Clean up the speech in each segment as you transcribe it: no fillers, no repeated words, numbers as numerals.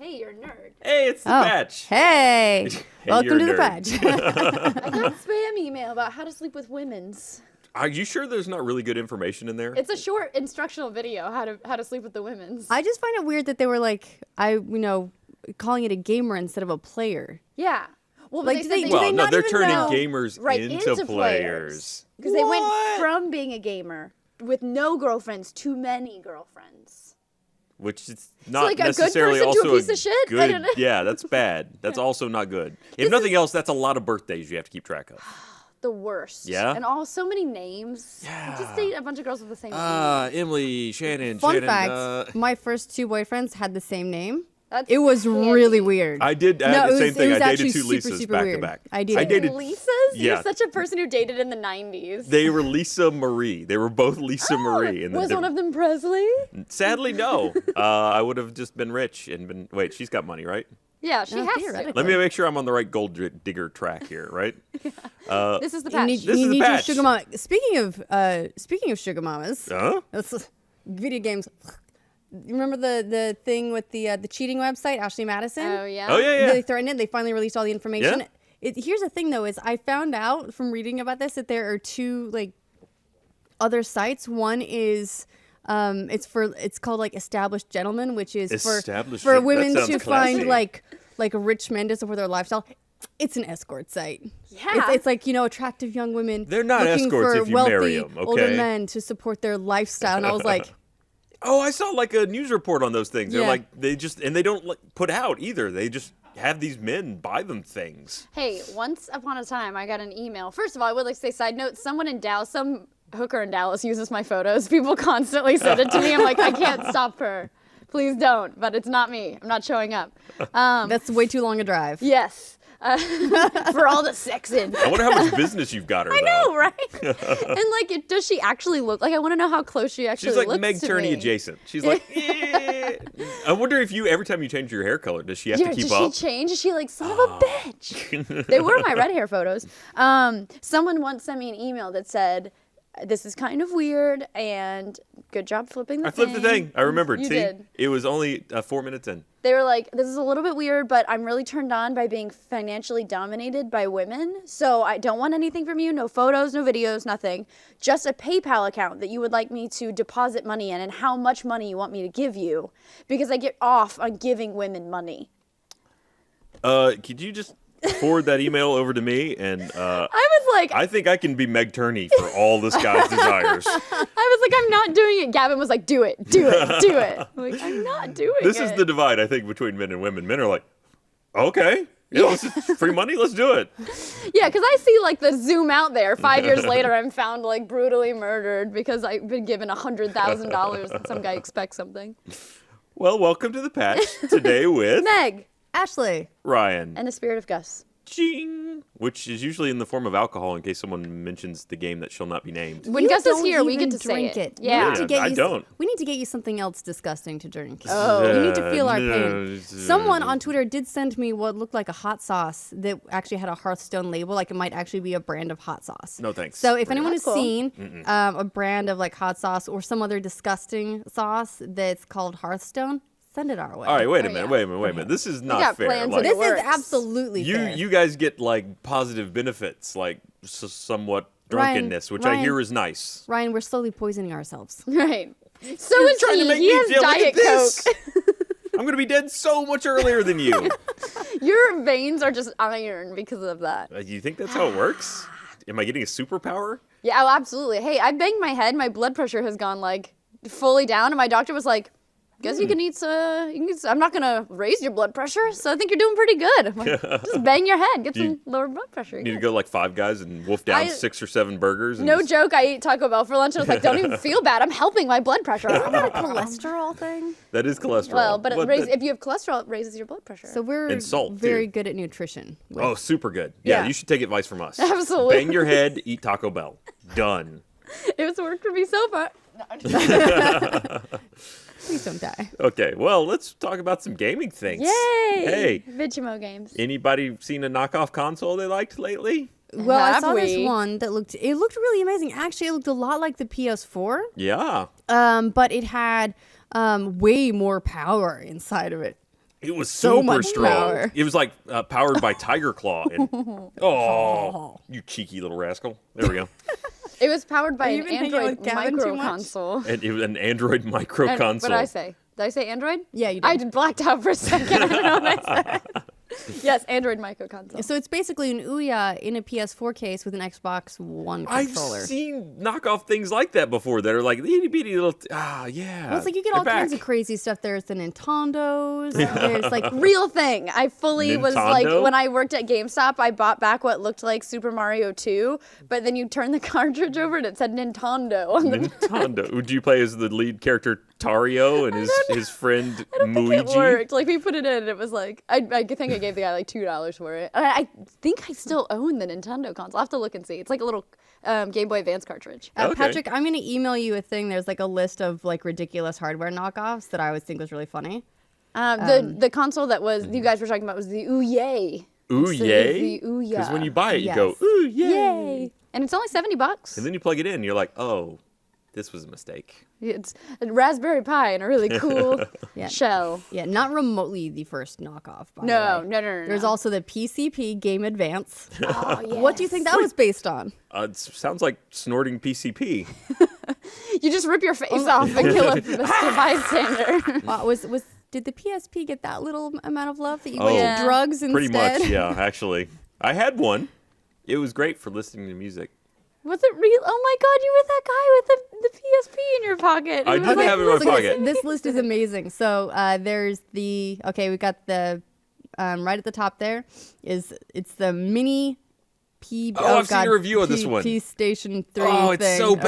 Hey, you're a nerd. Hey, it's the patch. Hey, welcome to the nerd. patch. I got spam email about how to sleep with women's. Are you sure there's not really good information in there? It's a short instructional video how to sleep with the women's. I just find it weird that they were like, calling it a gamer instead of a player. Yeah. Well, Like, they do said they- they do they no, not they're even turning know- gamers right into players. because they went What? from being a gamer with no girlfriends to many girlfriends. Which is not like a good necessarily person to a also piece of shit? I good. don't know. Yeah, that's bad. That's also not good. If nothing else, that's a lot of birthdays you have to keep track of. The worst. Yeah? And so many names. Yeah. Just date a bunch of girls with the same name. Emily, Shannon, Fun Shannon. fact: my first 2 boyfriends had the same name. That's It was handy. really weird. I did No, the it same was- thing. it was I actually dated 2 super, Lisas super back weird. to back. I did. Lisa's? Yeah. You're such a person who dated in the 90s. They were Lisa Marie. They were both Lisa Marie. And Was one of them Presley? Sadly, no. I would have just been rich and been. Wait, she's got money, right? Yeah, she No, has to. theoretically. Let me make sure I'm on the right gold digger track here, right? This is the You patch. need, This you is the need your patch. sugar mama. Speaking of sugar mamas, Huh? that's video games. You remember the thing with the cheating website, Ashley Madison? Oh, yeah? Oh yeah, They yeah. threatened it. They finally released all the information. Yeah. Here's the thing, though, is I found out from reading about this that there are 2 other sites. One is it's called Established Gentlemen, which is Established for Gen- that women sounds to classy. find like rich men to support their lifestyle. It's an escort site. Yeah. It's like, attractive young women. They're not looking escorts for if you wealthy, marry 'em, older okay? men to support their lifestyle. And I was like, Oh, I saw like a news report on those things. They're Yeah. like they don't put out either. They just have these men buy them things. Hey, once upon a time, I got an email. First of all, I would like to say, side note, someone in Dallas, some hooker in Dallas uses my photos. People constantly send it to me. I'm like, I can't stop her. Please don't. But it's not me. I'm not showing up. that's way too long a drive. Yes. For all the sexing. I wonder how much business you've got her. I though. know, right? And does she actually look like? I want to know how close she actually She's like looks Meg to Turney me. adjacent. She's like, eh. I wonder if every time you change your hair color, does she have to Yeah, keep does up? she change? Is she like, son of a bitch? They were my red hair photos. Someone once sent me an email that said, this is kind of weird, and good job flipping the I thing. flipped the thing. I remembered. You See, did. it was only 4 minutes in. They were like, this is a little bit weird, but I'm really turned on by being financially dominated by women. So I don't want anything from you. No photos, no videos, nothing. Just a PayPal account that you would like me to deposit money in and how much money you want me to give you. Because I get off on giving women money. Could you just forward that email over to me? And I was like, I think I can be Meg Turney for all this guy's desires. I was like, I'm not doing it. Gavin was like, do it, do it, do it. I'm like, I'm not doing it. This is the divide, I think, between men and women. Men are like, okay, yeah, let's just, free money, let's do it. Yeah, because I see like the zoom out there. 5 years later, I'm found like brutally murdered because I've been given $100,000 and some guy expects something. Well, welcome to the patch today with Meg Ashley. Ryan. and the spirit of Gus. Ching, which is usually in the form of alcohol in case someone mentions the game that shall not be named. When You Gus is don't here, we even get to drink say it. We Yeah. need to get I you, don't. We need to get you something else disgusting to drink. Oh. You need to feel our No. pain. Someone on Twitter did send me what looked like a hot sauce that actually had a Hearthstone label, like it might actually be a brand of hot sauce. No thanks. So if anyone has That's cool. seen a brand of like hot sauce or some other disgusting sauce that's called Hearthstone, send it our way. All right, wait a Oh, minute, yeah. wait a minute. This is not got fair. plans Like, in This works. is absolutely fair. you guys get like positive benefits, like somewhat drunkenness, which I Ryan- hear is nice. Ryan, we're slowly poisoning ourselves. Right. So is Trying to he. make He me has feel like Diet this. Coke. I'm gonna be dead so much earlier than you. Your veins are just iron because of that. You think that's how it works? Am I getting a superpower? Yeah, oh, absolutely. Hey, I banged my head. My blood pressure has gone like fully down, and my doctor was like, "Guess you can eat I'm not gonna raise your blood pressure, so I think you're doing pretty good." I'm like, just bang your head, get some lower blood pressure. You need to Yeah. go like Five Guys and wolf down I- 6 or 7 burgers. And No just- joke, I ate Taco Bell for lunch and I was like, don't even feel bad. I'm helping my blood pressure. Isn't that a cholesterol thing? That is cholesterol. Well, but that- if you have cholesterol, it raises your blood pressure. So we're And salt, very too. good at nutrition. with- Oh, super good. Yeah, Yeah. you should take advice from us. Absolutely. Bang your head, eat Taco Bell. Done. It's worked for me so far. No, I'm just Please don't die. Okay, well, let's talk about some gaming things. Yay! Hey, Vigimo games. anybody seen a knockoff console they liked lately? Well, I Have saw we? this one that looked really amazing. Actually, it looked a lot like the PS4, Yeah. but it had way more power inside of it. It was So super much strong. power. It was like powered by Tiger Claw. And, oh, you cheeky little rascal. There we go. It was powered by Are you an even hanging out Android with Gavin too micro much? console. And it was an Android micro And console. what did I say? Did I say Android? Yeah, you I did. blacked out for a second. I don't know what I said. Yes, Android micro console. So it's basically an Ouya in a PS4 case with an Xbox One I've controller. seen knockoff things like that before that are like the itty bitty little. Yeah. Well, it's like you get They're all kinds of back. crazy stuff. There's the Nintendos. There's like Real thing. I fully was like, Nintendo? when I worked at GameStop, I bought back what looked like Super Mario 2, but then you turn the cartridge over and it said Nintendo on the Nintendo. Would you play as the lead character Tario and his friend I think it Luigi? worked. Like we put it in, and it was like I think I gave the guy like $2 for it. And I think I still own the Nintendo console. I'll have to look and see. It's like a little Game Boy Advance cartridge. Okay. Patrick, I'm gonna email you a thing. There's like a list of like ridiculous hardware knockoffs that I always think was really funny. The console that was you guys were talking about was the Ouya. Ooh So yay! the Ouya. Because when you buy it, you Yes. go ooh yay. Yay! And it's only $70. And then you plug it in, and you're like, oh, this was a mistake. It's a Raspberry Pi and a really cool Yeah. shell. Yeah, not remotely the first knockoff. By No, the way. no. There's also the PCP Game Advance. Oh, What do you think that was based on? It sounds like snorting PCP. You just rip your face off and kill a Mr. Bystander. Did the PSP get that little amount of love that you Oh, went Yeah. to drugs instead? Pretty much, yeah. Actually, I had one. It was great for listening to music. Was it real? Oh my God, you were that guy with the PSP in your pocket. I He was did like, have it in my Look at pocket. This list is amazing. So there's we got the right at the top there it's the mini P. Oh, I've seen a review of this one. P Station 3. Oh, it's thing. so God.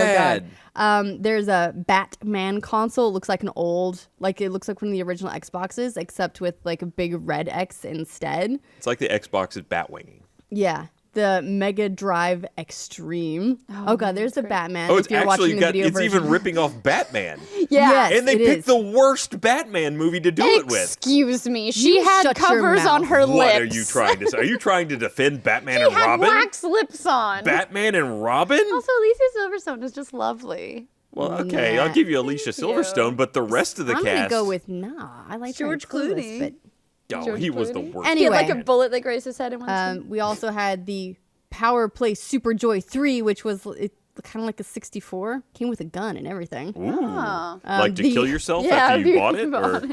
bad. There's a Batman console. It looks like an old, like it looks like one of the original Xboxes, except with like a big red X instead. It's like the Xbox is batwinging. Yeah. The Mega Drive Extreme. Oh God, there's the Batman. Oh, it's if you're actually watching the got. video It's version. even ripping off Batman. Yeah. Yes. And they it picked is. the worst Batman movie to do it with. Excuse me. She You had shut your covers on mouth. her What lips. are you trying to say? Are you trying to defend Batman She and had Robin? wax lips on. Batman and Robin? Also, Alicia Silverstone is just lovely. Well, okay, Nah. I'll give you Alicia Silverstone, but the rest of the I'm cast. gonna go with I like George Clueless, Clooney. but Oh, George he was the Clooney. worst. Anyway. He had like a bullet that grazed his head in one scene. we also had the Power Play Super Joy 3, which was kind of like a 64. Came with a gun and everything. Ooh. Oh. Like to the- kill yourself Yeah, after you you bought it? bought Or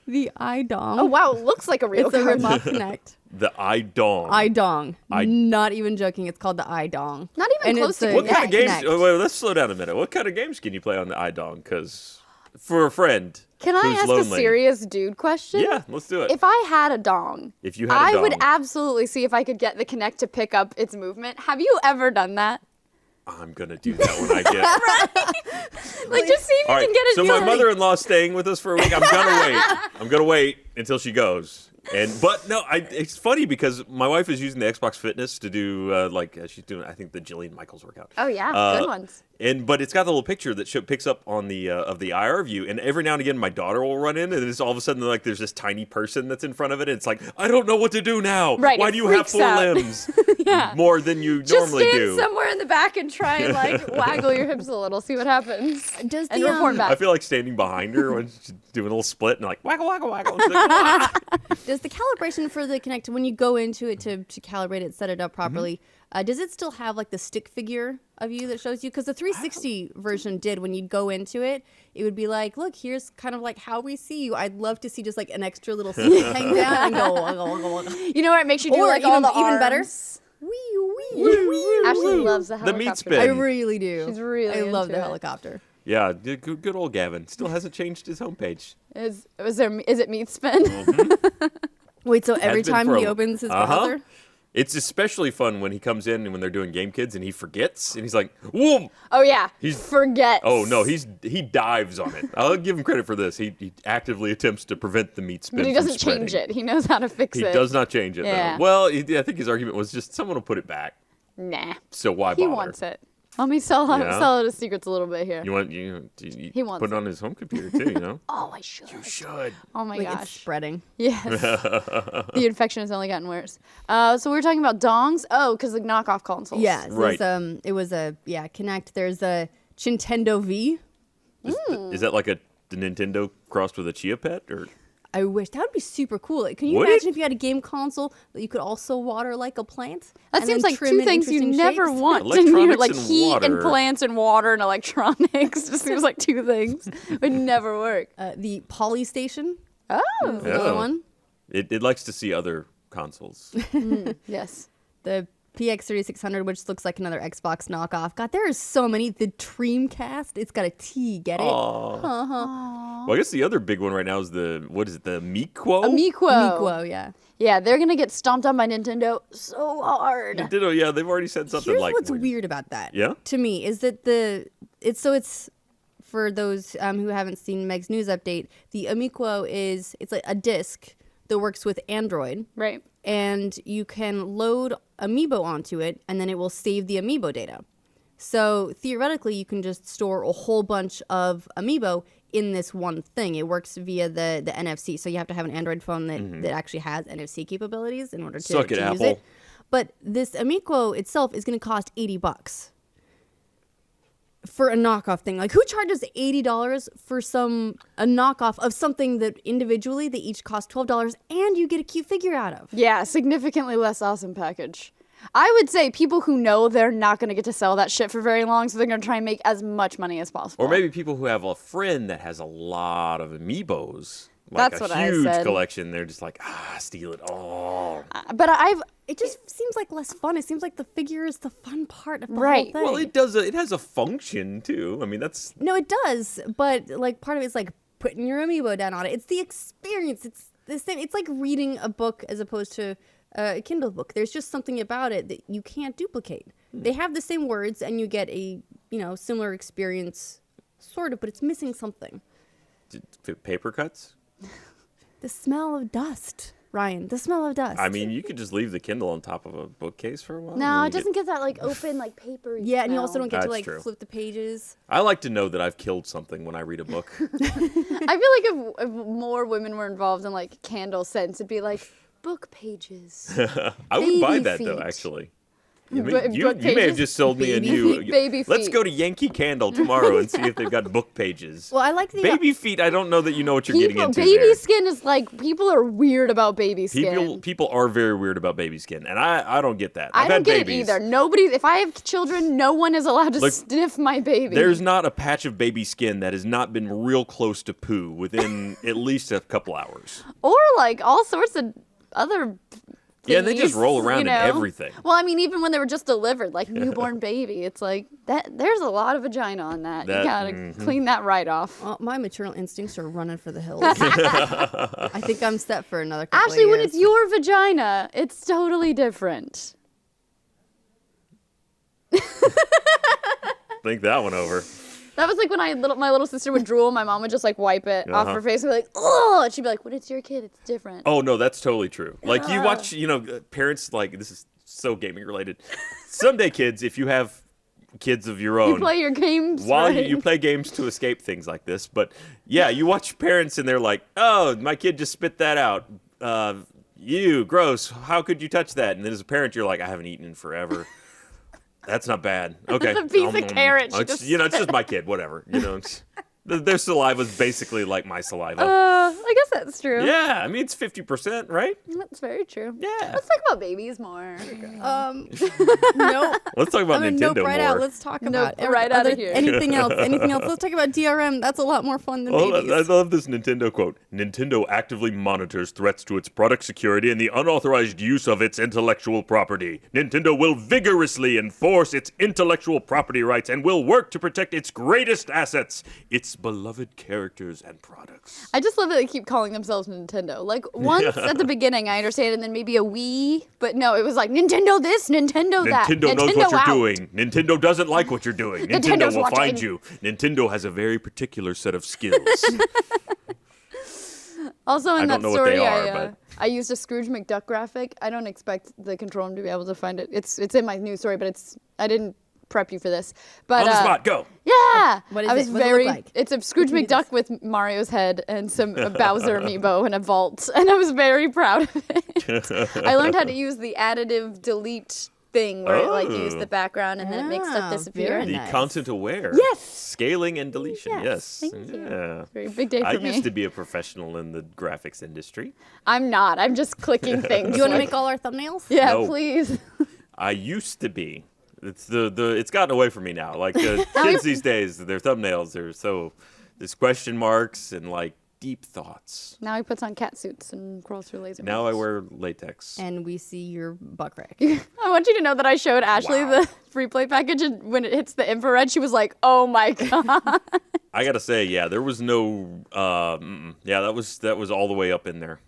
The iDong. Oh wow, it looks like a real It's a gun. rip-off Connect. the iDong. iDong. Not even joking. It's called the iDong. Not even And close it's to a What kind of games? Kinect. Oh, wait, let's slow down a minute. What kind of games can you play on the iDong? Because for a friend Can I who's ask lonely, a serious dude question? Yeah, let's do it. If I had a dong, If you had a I would dong. absolutely see if I could get the Kinect to pick up its movement. Have you ever done that? I'm gonna do that when I get. Like, just see if All you right. can get it So to my like- mother-in-law's staying with us for a week. I'm gonna wait until she goes. But no, it's funny because my wife is using the Xbox Fitness to do she's doing I think the Jillian Michaels workout. Oh yeah, good ones. But it's got the little picture that picks up on the of the IR view, and every now and again my daughter will run in, and it's all of a sudden like there's this tiny person that's in front of it, and it's like I don't know what to do now. Right, Why it do you have freaks 4 out. limbs? Yeah. More than you Just normally stand do. somewhere in the back and try and like waggle your hips a little, see what happens, Does and the, report back. I feel like standing behind her when she's doing a little split and like waggle waggle waggle. She's like, "Ah." Does the calibration for the Kinect, when you go into it to calibrate it, set it up properly, does it still have like the stick figure of you that shows you? Because the 360 version did. When you'd go into it, it would be like, look, here's kind of like how we see you. I'd love to see just like an extra little stick hang down and go waggle, waggle, waggle. You know what? It makes you do Or like all even- the even better? arms. Ashley Ashley loves the The helicopter. meat spin. I really do. She's really I love into the it. helicopter. Yeah, good old Gavin still hasn't changed his homepage. Is it meat spin? Wait, so every Has been time for he a- opens his Uh-huh. browser? It's especially fun when he comes in and when they're doing Game Kids and he forgets and he's like, "Whoa!" Oh yeah, He's- forgets. Oh no, he dives on it. I'll give him credit for this. He actively attempts to prevent the meat spin. But he from doesn't spreading. change it. He knows how to fix He it. does not change it. Yeah. Though. Well, I think his argument was just someone will put it back. Nah, So why he bother? wants it. Let me sell out his secrets a little bit here. You want He wants put it it. on his home computer too. You know. Oh, I should. You should. Oh my Like it's gosh. spreading. Yes. The infection has only gotten worse. So we were talking about dongs. Oh, because the knockoff consoles. Yeah, so Right. it was a Kinect. There's a Nintendo V. Is that like the Nintendo crossed with a Chia Pet or? I wish that would be super cool. Like, can you Would imagine it? if you had a game console that you could also water like a plant? That and seems then like trim two in things you interesting never shapes? want in your Electronics like and heat and water. plants and water and electronics. Just seems like two things would never work. The Poly Station Oh, is the other Oh. one. It likes to see other consoles. yes. The PX 3600, which looks like another Xbox knockoff. God, there are so many. The Dreamcast, it's got a T. Get it? Aw. Well, I guess the other big one right now is the Miquo? Amiibo. Miquo, yeah. Yeah, they're gonna get stomped on by Nintendo so hard. Nintendo, yeah, they've already said something Here's like. what's weird about that. Yeah? To me is that it's for those who haven't seen Meg's news update. The Amiibo it's like a disc that works with Android. Right. And you can load Amiibo onto it, and then it will save the Amiibo data. So theoretically, you can just store a whole bunch of Amiibo in this one thing. It works via the NFC, so you have to have an Android phone that actually has NFC capabilities in order to, Suck it, use Apple. it. But this Amiibo itself is going to cost $80 for a knockoff thing. Like, who charges $80 for a knockoff of something that individually they each cost $12 and you get a cute figure out of? Yeah, significantly less awesome package. I would say people who know they're not going to get to sell that shit for very long, so they're going to try and make as much money as possible. Or maybe people who have a friend that has a lot of Amiibos. Like That's a what I huge said. collection. They're just like, steal it all. But It just seems like less fun. It seems like the figure is the fun part of the Right. whole thing. Well, it does. It has a function too. I mean, that's No, it does, but like part of it's like putting your Amiibo down on it. It's the experience. It's the same. It's like reading a book as opposed to a Kindle book. There's just something about it that you can't duplicate. They have the same words, and you get a similar experience, sort of, but it's missing something. paper cuts. The smell of dust, Ryan. The smell of dust. I mean, you could just leave the Kindle on top of a bookcase for a while. no, and it you doesn't get that like open like paper. yeah, and you also don't get to That's like true. flip the pages. I like to know that I've killed something when I read a book. I feel like if more women were involved in like candle scents, it'd be like book pages. I would buy Baby that though. feet. Actually, Book you may have pages? just sold me a Baby new. feet. Baby Let's feet. go to Yankee Candle tomorrow and see if they've got book pages. Well, I like the Baby feet. I don't know that you know what you're getting into baby there. skin is like people are weird about baby skin. People are very weird about baby skin, and I don't get that. I I've don't had get babies. it either. Nobody. If I have children, no one is allowed to Look, sniff my baby. There's not a patch of baby skin that has not been real close to poo within at least a couple hours. or like all sorts of other. Yeah, they just thingies, roll around you in know? everything. Well, I mean, even when they were just delivered, like newborn baby, it's like that. There's a lot of vagina on that. You That- gotta clean that right off. Well, my maternal instincts are running for the hills. I think I'm set for another couple Actually, of when years. it's your vagina, it's totally different. Think that one over. That was like when my little sister would drool, my mom would just like wipe it off her face and be like, "Oh," and she'd be like, "When it's your kid, it's different." Oh no, that's totally true. Like you watch, parents like this is so gaming related. Someday, kids, if you have kids of your own, You play your games. while right? you play games to escape things like this. But yeah, you watch parents and they're like, "Oh, my kid just spit that out. You gross. How could you touch that?" And then as a parent, you're like, "I haven't eaten in forever." That's not bad. Okay. It's a piece of carrot. She It's, just it's just my kid. Whatever. Their saliva is basically like my saliva. I guess that's true. Yeah, I mean it's 50%, right? That's very true. Yeah. Let's talk about babies more. Nope. Let's talk about I'm gonna Nintendo nope right more. out. Let's talk about right outta here. anything else. Anything else? Let's talk about DRM. That's a lot more fun than Oh, babies. I love this Nintendo quote. Nintendo actively monitors threats to its product security and the unauthorized use of its intellectual property. Nintendo will vigorously enforce its intellectual property rights and will work to protect its greatest assets, its beloved characters and products. I just love that they keep calling themselves Nintendo. Like once at the beginning, I understand, and then maybe a Wii, but no, it was like Nintendo this, Nintendo that. Nintendo knows what you're out. doing. Nintendo doesn't like what you're doing. Nintendo Nintendo's will watching. find you. Nintendo has a very particular set of skills. Also in I that don't know what they story, are, but- I used a Scrooge McDuck graphic. I don't expect the control room to be able to find it. It's in my news story, but I didn't prep you for this. But On the spot, go. yeah, What is I was it? What does it very. look like? It's a Scrooge Give me McDuck with Mario's head and some a Bowser amiibo in a vault, and I was very proud of it. I learned how to use the additive delete thing where it like used the background and then it makes stuff disappear. very The nice. content aware. Yes. Scaling and deletion. Yes. Thank you. Yeah. Very big day for I me. used to be a professional in the graphics industry. I'm not. I'm just clicking things. Do you want to make all our thumbnails? Yeah, No. please. I used to be. It's it's gotten away from me now. Like kids these days, their thumbnails there's question marks and like deep thoughts. Now he puts on cat suits and crawls through laser. Now I boots. wear latex. And we see your butt crack. I want you to know that I showed Ashley Wow. the free play package, and when it hits the infrared, she was like, "Oh my god!" I gotta say, yeah, there was no, yeah, that was all the way up in there.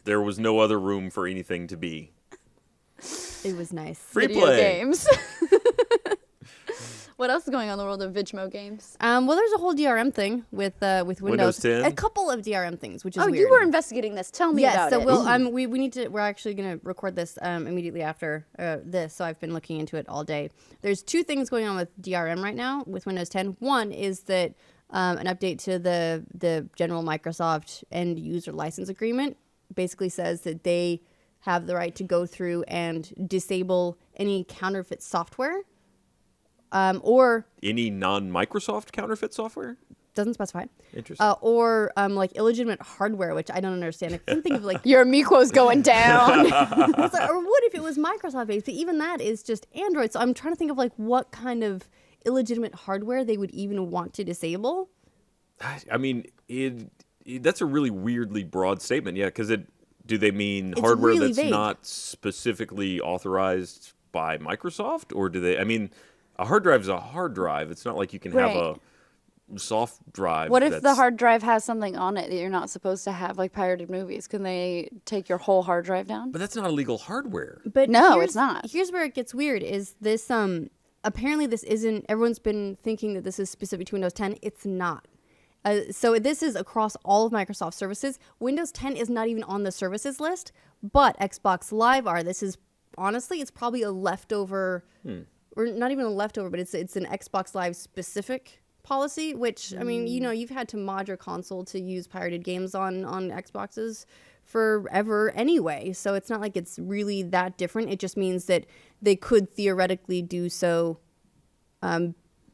There was no other room for anything to be. It was nice. Free Video play. games. What else is going on in the world of Vidmo games? Well, there's a whole DRM thing with Windows. Windows 10? A couple of DRM things, which is Oh, weird. you were investigating this. Tell me Yes, about so it. we need to. We're actually going to record this immediately after this. So I've been looking into it all day. There's two things going on with DRM right now with Windows 10. One is that an update to the general Microsoft end user license agreement basically says that they have the right to go through and disable any counterfeit software, or Any non-Microsoft counterfeit software? doesn't specify. Interesting. Or like illegitimate hardware, which I don't understand. I can think of like Your Miquo's going down. It's like, or what if it was Microsoft based? But even that is just Android. So I'm trying to think of like what kind of illegitimate hardware they would even want to disable. I mean, that's a really weirdly broad statement. Yeah, because do they mean It's hardware really that's vague. not specifically authorized by Microsoft, or do they? I mean, a hard drive is a hard drive. It's not like you can have Right. a soft drive. What if the that's- hard drive has something on it that you're not supposed to have, like pirated movies? Can they take your whole hard drive down? But that's not illegal hardware. But No, here's- it's not. Here's where it gets weird. Is this apparently this isn't? Everyone's been thinking that this is specific to Windows 10. It's not. So this is across all of Microsoft services. Windows 10 is not even on the services list, but Xbox Live are. This is honestly, it's probably a leftover, or not even a leftover, but it's an Xbox Live specific policy. Which I mean, you've had to mod your console to use pirated games on Xboxes forever anyway. So it's not like it's really that different. It just means that they could theoretically do so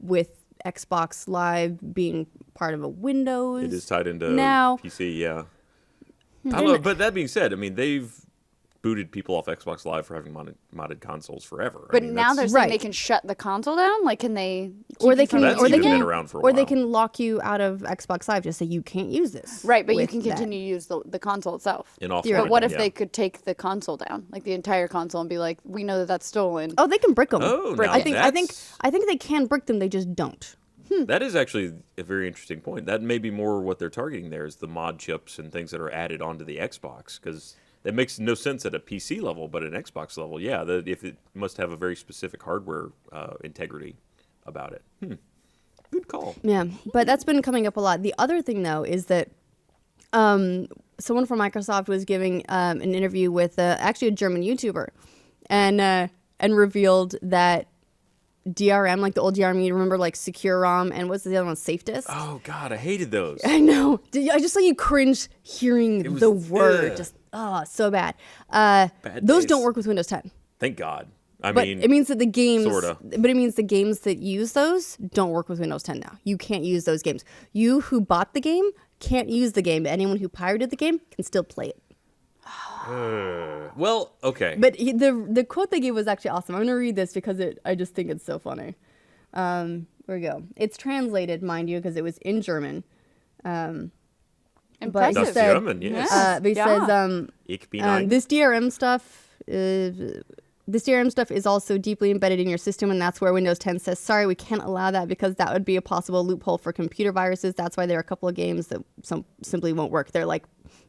with Xbox Live being part of a Windows. It is tied into now. PC, yeah. I don't know, but that being said, I mean, they've booted people off Xbox Live for having modded consoles forever. But I mean, now they're that's- saying Right. they can shut the console down. Like, can they? Or keep they you from can, That's or they even can, been around for a or they while. can lock you out of Xbox Live. Just say you can't use this. Right, but you with can that. continue to use the console itself. in offline. You're But what if yeah. they could take the console down, like the entire console, and be like, "We know that that's stolen." Oh, they can brick them. Oh, now I think that's- they can brick them. They just don't. That is actually a very interesting point. That may be more what they're targeting there is the mod chips and things that are added onto the Xbox, because that makes no sense at a PC level, but at an Xbox level, yeah, if it must have a very specific hardware integrity about it. Good call. Yeah, but that's been coming up a lot. The other thing, though, is that someone from Microsoft was giving an interview with actually a German YouTuber, and revealed that DRM, like the old DRM, you remember like Secure ROM, and what's the other one, Safe Disk? Oh God, I hated those. I know. I just saw you cringe hearing was- the word. ugh. Just so bad. Bad Those days. don't work with Windows 10. Thank God. I But mean, it means that the games, sorta. but it means the games that use those don't work with Windows 10 now. You can't use those games. You who bought the game can't use the game. Anyone who pirated the game can still play it. well, okay. But the quote they gave was actually awesome. I'm going to read this because I just think it's so funny. Here we go. It's translated, mind you, because it was in German. But he Impressive. Das said, German, yes. but he Yeah. says, Ich bin ein. this DRM stuff. This DRM stuff is also deeply embedded in your system, and that's where Windows 10 says, sorry, we can't allow that because that would be a possible loophole for computer viruses. That's why there are a couple of games that simply won't work. They're like,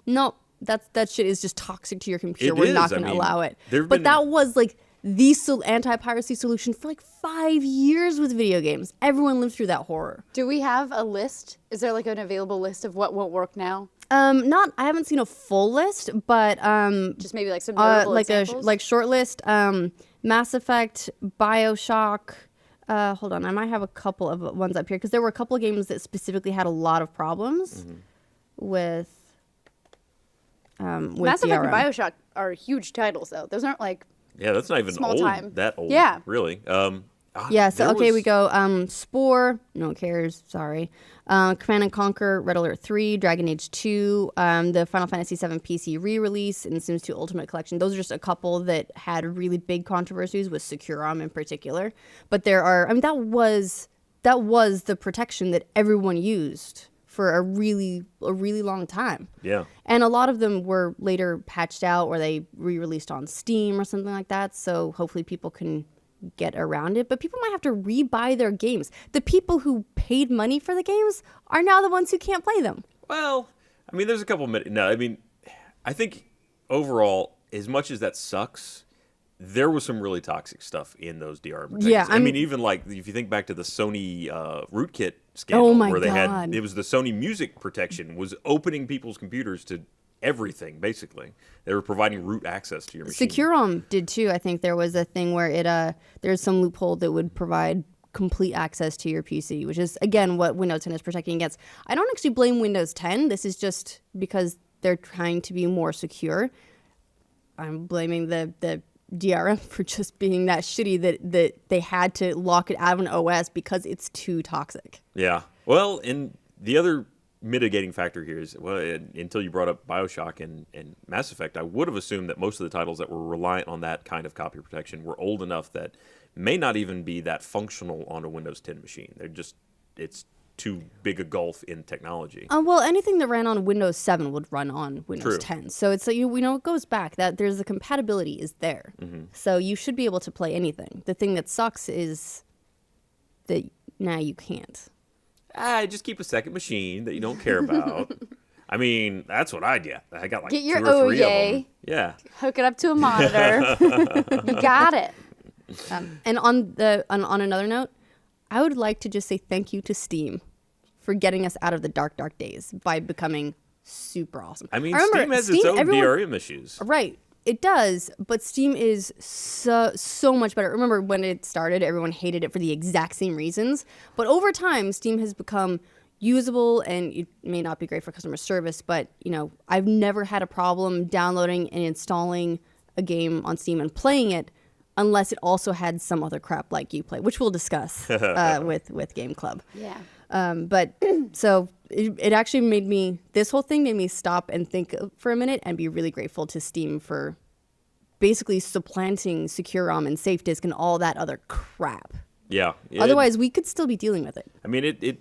no, that shit is just toxic to your computer. It We're not is. I going to mean, allow it. there've But been- that was like the anti-piracy solution for like 5 years with video games. Everyone lived through that horror. Do we have a list? Is there like an available list of what won't work now? I haven't seen a full list, but Just maybe like some notable like examples? short list. Mass Effect, BioShock. Hold on, I might have a couple of ones up here because there were a couple of games that specifically had a lot of problems with Mass Effect and DRM. BioShock are huge titles, though. Those aren't like Yeah, that's not even Small old. time. That old. Yeah. Really. Yeah, so there okay, was- we go Spore, no one cares, sorry. Command & Conquer, Red Alert 3, Dragon Age 2, the Final Fantasy 7 PC re-release, and Sims 2 Ultimate Collection. Those are just a couple that had really big controversies with Securom in particular. But there are, I mean, that was the protection that everyone used for a really long time. Yeah. And a lot of them were later patched out or they re-released on Steam or something like that. So hopefully people can get around it, but people might have to rebuy their games. The people who paid money for the games are now the ones who can't play them. Well, I mean, there's a couple minutes. No, I mean, I think overall, as much as that sucks, there was some really toxic stuff in those DR protections. Yeah, I mean, even like if you think back to the Sony rootkit scandal, Oh my where they God. had it was the Sony music protection was opening people's computers to everything. Basically, they were providing root access to your machine. Securom did too. I think there was a thing where there's some loophole that would provide complete access to your PC, which is again what Windows 10 is protecting against. I don't actually blame Windows 10. This is just because they're trying to be more secure. I'm blaming the DRM for just being that shitty that they had to lock it out of an OS because it's too toxic. Yeah. Well, and the other mitigating factor here is, well, until you brought up BioShock and Mass Effect, I would have assumed that most of the titles that were reliant on that kind of copy protection were old enough that may not even be that functional on a Windows 10 machine. It's too big a gulf in technology. Well, anything that ran on Windows 7 would run on Windows True. 10. So it's like, it goes back that there's the compatibility is there. Mm-hmm. So you should be able to play anything. The thing that sucks is that now you can't. Just keep a second machine that you don't care about. I mean, that's what I get. I got like Get your 2 or 3 of OJ. them. Yeah. Hook it up to a monitor. You got it. And on another note, I would like to just say thank you to Steam for getting us out of the dark days by becoming super awesome. I mean, remember, Steam has its own DRM issues. Right. It does, but Steam is so much better. Remember when it started, everyone hated it for the exact same reasons. But over time, Steam has become usable, and it may not be great for customer service, but I've never had a problem downloading and installing a game on Steam and playing it unless it also had some other crap like Uplay, which we'll discuss with Game Club. Yeah. But so it actually this whole thing made me stop and think for a minute and be really grateful to Steam for basically supplanting Securom and SafeDisk and all that other crap. Yeah. Otherwise, we could still be dealing with it. I mean,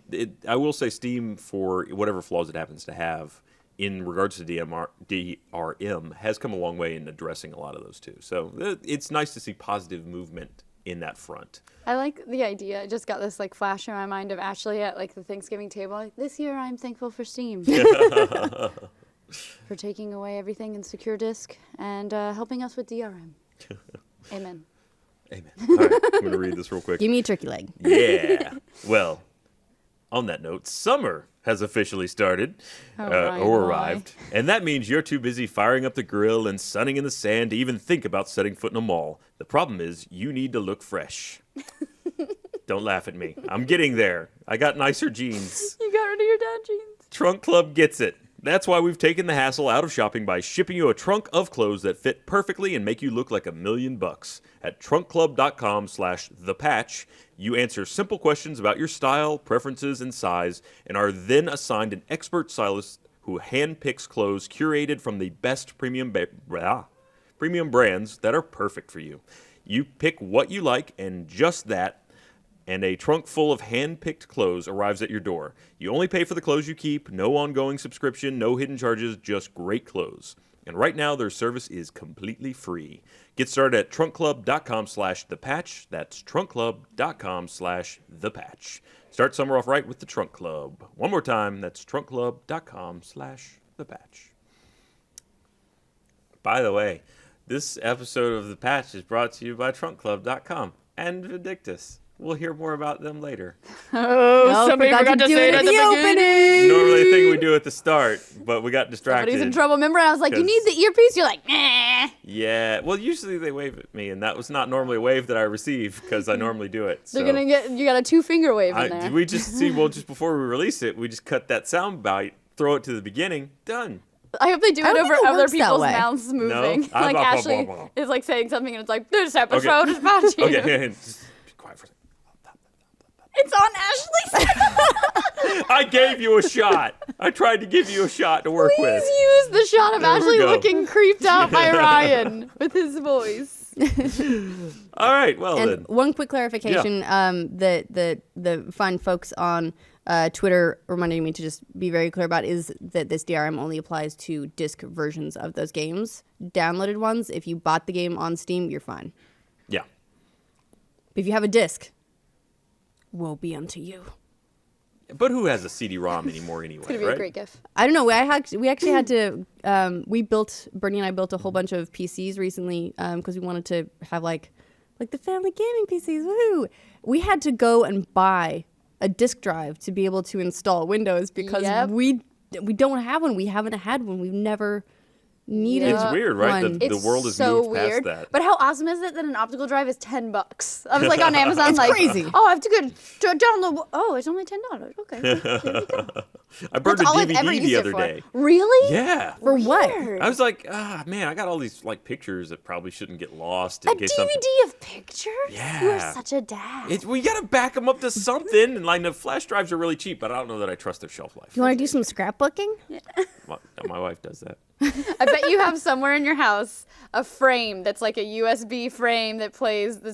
I will say Steam, for whatever flaws it happens to have in regards to DRM, has come a long way in addressing a lot of those too. So it's nice to see positive movement in that front. I like the idea. I just got this flash in my mind of Ashley at the Thanksgiving table. This year I'm thankful for Steam. For taking away everything in secure disk and helping us with DRM. Amen. Amen. All right, I'm going to read this real quick. Give me a turkey leg. Yeah. Well, on that note, summer has officially started or arrived. And that means you're too busy firing up the grill and sunning in the sand to even think about setting foot in a mall. The problem is you need to look fresh. Don't laugh at me. I'm getting there. I got nicer jeans. You got rid of your dad jeans. Trunk Club gets it. That's why we've taken the hassle out of shopping by shipping you a trunk of clothes that fit perfectly and make you look like $1,000,000. At trunkclub.com/thepatch, you answer simple questions about your style, preferences, and size, and are then assigned an expert stylist who handpicks clothes curated from the best premium brands that are perfect for you. You pick what you like, and just that, and a trunk full of hand-picked clothes arrives at your door. You only pay for the clothes you keep, no ongoing subscription, no hidden charges, just great clothes. And right now, their service is completely free. Get started at trunkclub.com/thepatch. That's trunkclub.com/thepatch. Start summer off right with the Trunk Club. One more time, that's trunkclub.com/thepatch. By the way, this episode of The Patch is brought to you by trunkclub.com and Vindictus. We'll hear more about them later. Oh, somebody forgot to do say it it at at the opening. Normally a thing we do at the start, but we got distracted. Somebody's in trouble. Remember, I was like, you 'Cause- need the earpiece? You're like, nah. Yeah, well, usually they wave at me, and that was not normally a wave that I receive because I normally do it. So You got a 2-finger wave in there. we just see, just before we release it, we just cut that sound bite, throw it to the beginning, done. I hope they do I it don't over think it other works that people's way. mouths moving. No? Like Ashley is like saying something and it's like, this episode is about you. Okay, just be quiet for a second. It's on Ashley's. I gave you a shot. I tried to give you a shot to work Please with. use the shot of There we Ashley go. looking creeped out by Ryan with his voice. All right, well And then. one quick clarification: the fine folks on Twitter reminding me to just be very clear about is that this DRM only applies to disc versions of those games. Downloaded ones, if you bought the game on Steam, you're fine. Yeah. But if you have a disc, woe be unto you. But who has a CD-ROM anymore anyway, It's gonna be right? a great gif. I don't know. We actually had to. Bernie and I built a whole bunch of PCs recently because we wanted to have like the family gaming PCs. Woohoo! We had to go and buy a disk drive to be able to install Windows because Yep. we don't have one. We haven't had one. We've never needed. It's weird, right? one. The world has so moved past weird. that. But how awesome is it that an optical drive is $10? I was like on Amazon, It's like crazy. Oh, I have to go download. Oh, it's only $10. Okay, there we go. I burned That's all a I've ever DVD used the it other for. day. Really? Yeah. For what? Weird. I was like, man, I got all these like pictures that probably shouldn't get lost in A case something. DVD of pictures? You are Yeah. such a dad. We gotta back them up to something, and like the flash drives are really cheap, but I don't know that I trust their shelf life. You want to do some scrapbooking? My wife does that. I bet you have somewhere in your house a frame that's like a USB frame that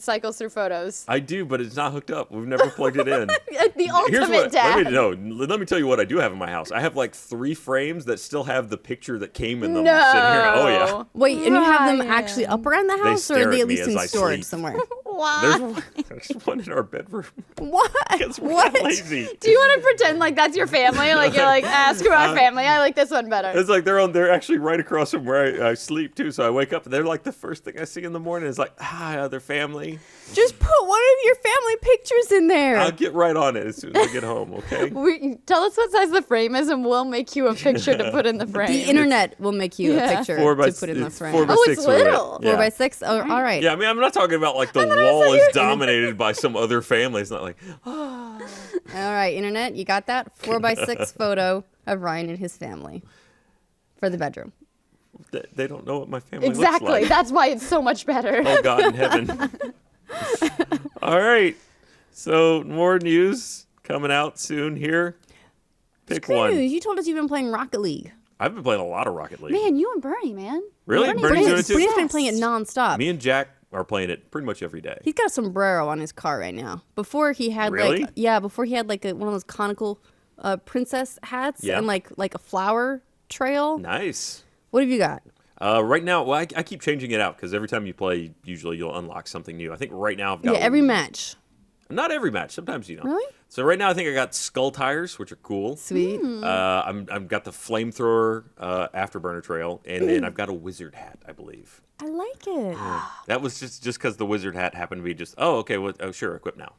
cycles through photos. I do, but it's not hooked up. We've never plugged it in. The ultimate dad. Let me tell you what I do have in my house. I have like 3 frames that still have the picture that came in them No. sitting here. Oh yeah. Wait, and you have them Ryan. actually up around the They house, or stare are they at at me least as in I storage sleep. somewhere? Why? There's one in our bedroom. What? Because we're What? not lazy. Do you want to pretend like that's your family? Like you're like, screw our family. I like this one better. It's like they're actually right across from where I sleep too. So I wake up and they're like the first thing I see in the morning is like, other family. Just put one of your family pictures in there. I'll get right on it as soon as I get home. Okay. Tell us what size the frame is, and we'll make you a picture to put in the frame. The internet will make you Yeah. a picture 4 by to put in the it's frame. 4 by Oh, 6 it's or whatever. little. Yeah. 4 by 6? Oh, all right. Yeah, I mean, I'm not talking about like the wall is dominated by some other family. It's not like, All right, internet, you got that? 4 by 6 photo of Ryan and his family for the bedroom. they don't know what my family Exactly. looks like. That's why it's so much better. Oh God in heaven. All right. So more news coming out soon here. Pick Great one. news. You told us you've been playing Rocket League. I've been playing a lot of Rocket League. Man, you and Bernie, man. Really? Bernie's Bernie's been doing it too? Brittany's been obsessed. playing it nonstop. Me and Jack are playing it pretty much every day. He's got a sombrero on his car right now. Before he had Really? before he had like one of those conical princess hats Yeah. and like a flower trail. Nice. What have you got? Right now, well, I keep changing it out because every time you play, usually you'll unlock something new. I think right now I've got Yeah, every match. Not every match. Sometimes you don't. Really? So right now I think I got skull tires, which are cool. Sweet. I've got the flamethrower afterburner trail, and then I've got a wizard hat, I believe. I like it. That was just because the wizard hat happened to be just sure, equip now.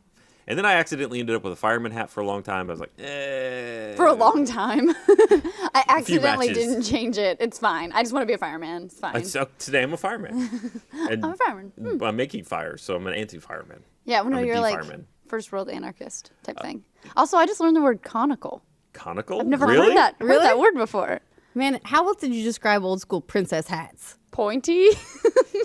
And then I accidentally ended up with a fireman hat for a long time. I was like, For a long time. I accidentally matches. didn't change it. It's fine. I just want to be a fireman. It's fine. So today I'm a fireman. And I'm a fireman. I'm making fire, so I'm an anti-fireman. Yeah, well, no, I'm a you're like de-fireman. first world anarchist type thing. Also, I just learned the word conical. Conical? I've never really? heard that Really? word before. Man, how else did you describe old school princess hats? Pointy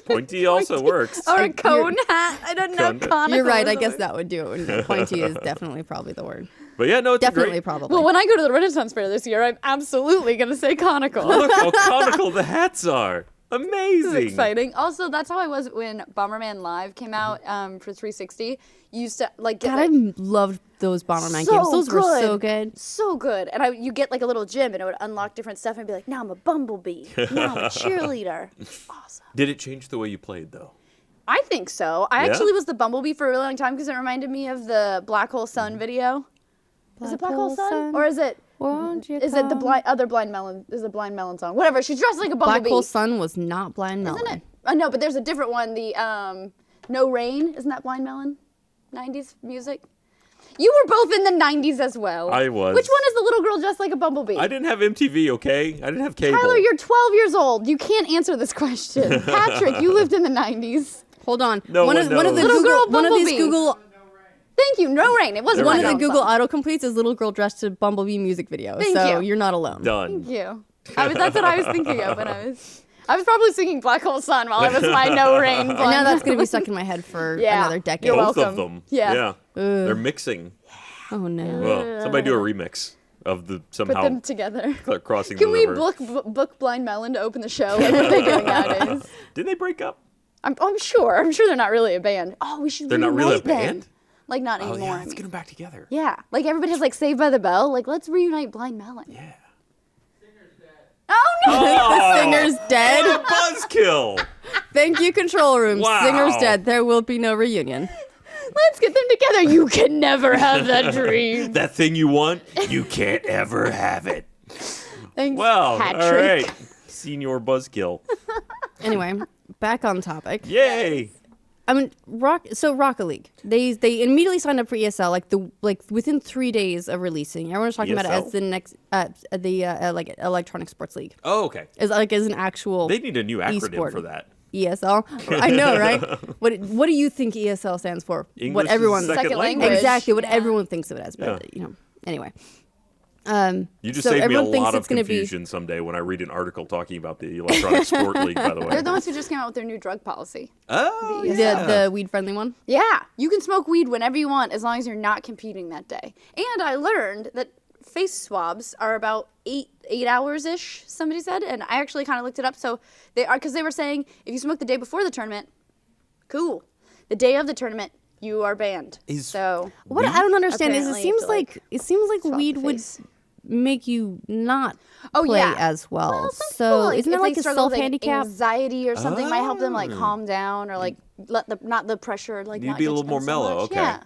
Pointy also works. or a Like, cone hat. I don't know. Cone- Conical. You're right. is I the guess word. that would do it. Pointy is definitely probably the word. But yeah, no, it's Definitely great. probably. Well, when I go to the Renaissance Fair this year, I'm absolutely going to say conical. Look how conical the hats are. This Amazing. is exciting. Also, that's how I was when Bomberman Live came out for 360. You used to like get God, like, I loved those Bomberman so games. Those were good. so good. So good. And you get like a little gym and it would unlock different stuff and be like, now I'm a bumblebee. Now I'm a cheerleader. Awesome. Did it change the way you played, though? I think so. I Yeah? actually was the bumblebee for a really long time because it reminded me of the Black Hole Sun video. Is it Black Hole Sun? Or is it the other Blind Melon? Is it Blind Melon song? Whatever. She's dressed like a bumblebee. Black Hole Sun was not Blind Melon. Isn't it? No, but there's a different one. The No Rain. Isn't that Blind Melon? 90s music? You were both in the 90s as well. I was. Which one is the little girl dressed like a bumblebee? I didn't have MTV, okay? I didn't have cable. Tyler, you're 12 years old. You can't answer this question. Patrick, you lived in the 90s. Hold on. No one of the knows. Little girl one of these Bumblebee. Google Thank you. No Rain. It wasn't There one we of Black the Hole Google Sun. autocompletes is little girl dressed to Bumblebee music video. Thank so you. you're not alone. Done. Thank you. That's what I was thinking of when I was probably singing Black Hole Sun while it was my No Rain. And now that's going to be stuck in my head for another decade. You're Both welcome. of them. Yeah. They're mixing. Oh, no. Well, somebody do a remix of the Put somehow them together. crossing Can the we river. book Blind Melon to open the show like what they're doing nowadays? Did they break up? I'm sure. I'm sure they're not really a band. Oh, we should They're not really a reunite them. band? Like, not Oh, anymore. yeah, I let's mean. get them back together. Yeah. Like, everybody has, like, Saved by the Bell. Like, let's reunite Blind Melon. Yeah. Oh, no! The singer's dead. What a buzzkill! Thank you, control room. Wow. Singer's dead. There will be no reunion. Let's get them together. You can never have that dream. That thing you want, you can't ever have it. Thanks, Well, Patrick. all right. Senior buzzkill. Anyway, back on topic. Yay! I mean, Rocket League. They immediately signed up for ESL like within 3 days of releasing. Everyone's talking about it ESL? as the next like electronic sports league. Oh, okay. As an actual They need a new acronym e-sport. for that. ESL. I know, right? What do you think ESL stands for? English what is everyone Second language. exactly what Yeah. everyone thinks of it as. But anyway. You just So saved me a everyone thinks lot of it's gonna be- confusion someday when I read an article talking about the Electronic Sport League, by the way. They're the ones who just came out with their new drug policy. Oh, The weed friendly one. Yeah. You can smoke weed whenever you want as long as you're not competing that day. And I learned that face swabs are about 8 hours-ish, somebody said. And I actually kind of looked it up. So they are, because they were saying if you smoke the day before the tournament, cool. The day of the tournament, you are banned. So What I don't understand is Apparently, it seems like swab weed the would face. make you not Oh, play yeah. as well. Well, some So people, isn't if it like they a struggle with, self handicap? anxiety or something might help them like calm down or like let the pressure like Need to not be a get little to more them so mellow, much. okay. Yeah.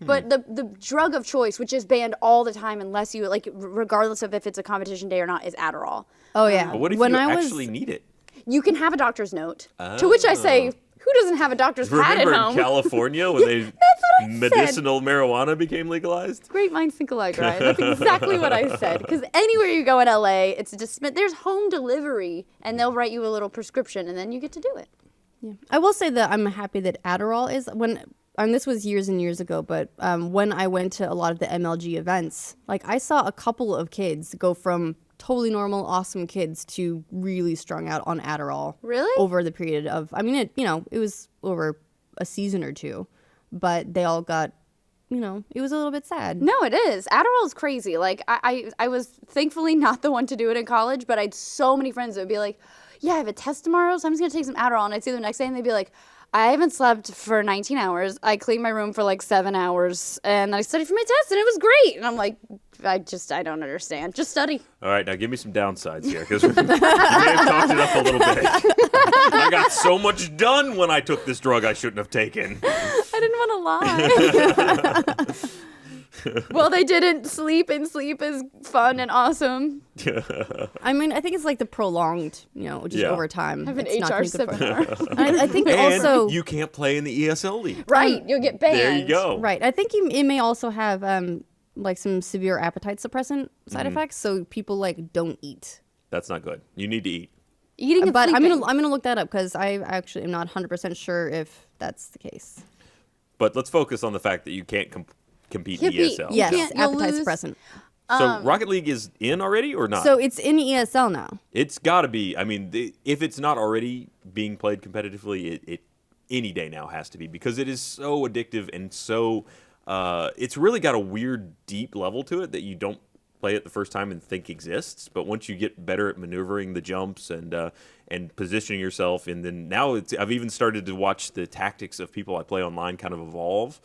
But the drug of choice, which is banned all the time unless you like, regardless of if it's a competition day or not, is Adderall. Oh yeah. But what if when you I actually need it? You can have a doctor's note. To which I say, who doesn't have a doctor's pad at Remember in home? California when they what I said. medicinal marijuana became legalized? Great minds think alike, right? That's exactly what I said. Because anywhere you go in LA, it's just there's home delivery, and they'll write you a little prescription, and then you get to do it. Yeah. I will say that I'm happy that Adderall is and this was years and years ago, but when I went to a lot of the MLG events, like I saw a couple of kids go from totally normal, awesome kids to really strung out on Adderall. Really? Over the period of, I mean, it was over a season or two, but they all got, it was a little bit sad. No, it is. Adderall is crazy. Like, I was thankfully not the one to do it in college, but I had so many friends that would be like, yeah, I have a test tomorrow, so I'm just going to take some Adderall. And I'd see them the next day, and they'd be like, I haven't slept for 19 hours. I cleaned my room for like 7 hours, and I studied for my test, and it was great. And I'm like, I don't understand. Just study. All right, now give me some downsides here, because we may have talked it up a little bit. I got so much done when I took this drug I shouldn't have taken. I didn't want to lie. Well, they didn't sleep, and sleep is fun and awesome. I mean, I think it's like the prolonged, just over time. Have an It's not HR gonna be good for- seminar. I think And also, you can't play in the ESL league. Right, you'll get banned. There you go. right, I think it may also have like some severe appetite suppressant side effects, so people like don't eat. That's not good. You need to eat. Eating and But I'm sleeping. gonna look that up because I actually am not 100% sure if that's the case. But let's focus on the fact that you can't compete in Compete. ESL. Yes, can't- you'll appetite lose. suppressant. So Rocket League is in already or not? So it's in ESL now. It's got to be. I mean, if it's not already being played competitively, it any day now has to be, because it is so addictive and so it's really got a weird deep level to it that you don't play it the first time and think exists. But once you get better at maneuvering the jumps and positioning yourself, and then now I've even started to watch the tactics of people I play online kind of evolve.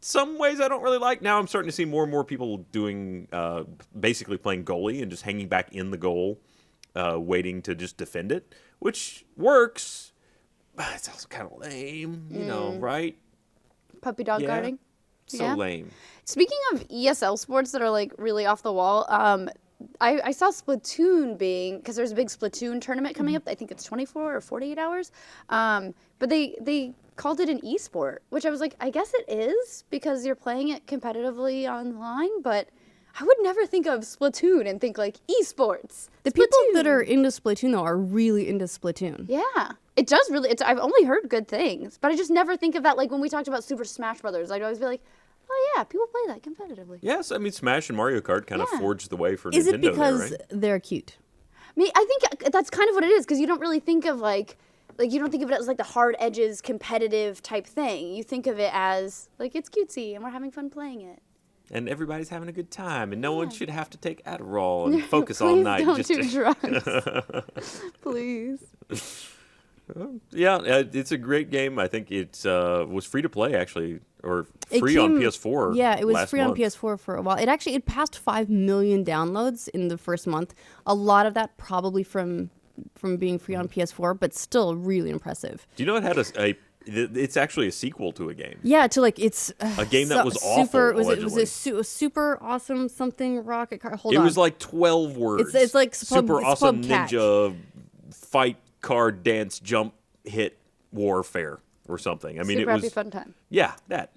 Some ways I don't really like. Now I'm starting to see more and more people doing basically playing goalie and just hanging back in the goal, waiting to just defend it, which works, but it's also kind of lame, right? Puppy dog Yeah. guarding. So Yeah. lame. Speaking of ESL sports that are like really off the wall, I saw Splatoon because there's a big Splatoon tournament coming up. I think it's 24 or 48 hours. But they called it an esport, which I was like, I guess it is because you're playing it competitively online. But I would never think of Splatoon and think like esports. The people Splatoon. that are into Splatoon though are really into Splatoon. Yeah, it does really. I've only heard good things, but I just never think of that. Like when we talked about Super Smash Brothers, I'd always be like, oh yeah, people play that competitively. Yes, I mean Smash and Mario Kart kind of Yeah. forged the way for Is Nintendo it because there, right? they're cute? I think that's kind of what it is, because you don't really think of like you don't think of it as like the hard edges competitive type thing. You think of it as like it's cutesy and we're having fun playing it. And everybody's having a good time, and no one should have to take Adderall and focus all night. Don't do drugs. Please. Yeah, it's a great game. I think it was free to play, actually, or free on PS4. Yeah, it was last free on month. PS4 for a while. It passed 5 million downloads in the first month. A lot of that probably from being free on PS4, but still really impressive. Do you know it had it's actually a sequel to a game? Yeah, to like it's A game that was awful, super. Was it allegedly. a super awesome something rocket car? Hold on. It was like 12 words. It's like super awesome Spubcat. ninja fight card dance jump hit warfare or something. I mean, Super it happy was fun time. yeah, that.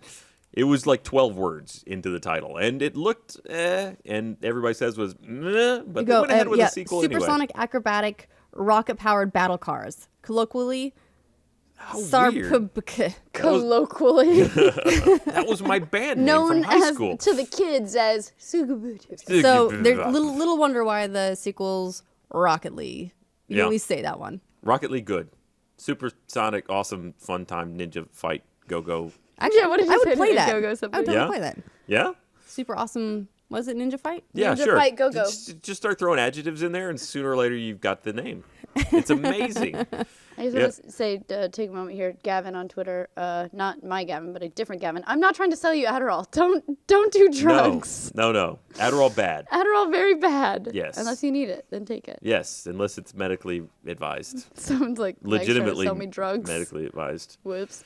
It was like 12 words into the title, and it looked and everybody says was meh, but they went ahead with a sequel anyway. Supersonic acrobatic rocket powered battle cars, colloquially. How weird. Colloquially That was my band name known from high as school. to the kids as Sugabutu. So there's little wonder why the sequel's Rocket League. You Yeah. at least say that one. Rocket League, good. Supersonic, awesome, fun time, ninja fight, go. Actually, Yeah, what did you I would say? play Did it that. go-go I something? would totally Yeah? play that. Yeah? Super awesome. Was it Ninja Fight? Yeah, Ninja sure. fight, go-go. Just start throwing adjectives in there, and sooner or later you've got the name. It's amazing. I just want to say, take a moment here, Gavin on Twitter, not my Gavin, but a different Gavin. I'm not trying to sell you Adderall. Don't do drugs. No. Adderall bad. Adderall very bad. Yes. Unless you need it, then take it. Yes, unless it's medically advised. Someone's like Legitimately trying to sell me drugs. medically advised. Whoops.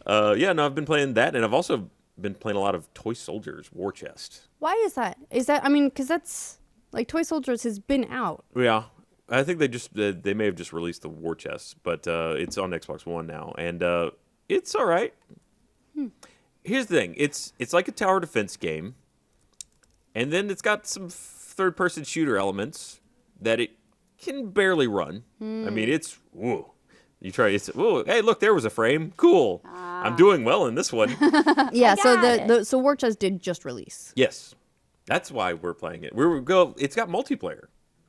I've been playing that, and I've also been playing a lot of Toy Soldiers War Chest. Why is that? Because that's like Toy Soldiers has been out. Yeah, I think they may have just released the War Chest, but it's on Xbox One now, and it's all right. Here's the thing: it's like a tower defense game, and then it's got some third-person shooter elements that it can barely run. I mean, it's whoa. You try. It's whoa. Hey, look, there was a frame. Cool. I'm doing well in this one. Yeah. So got so War Chest did just release. Yes, that's why we're playing it. It's got multiplayer,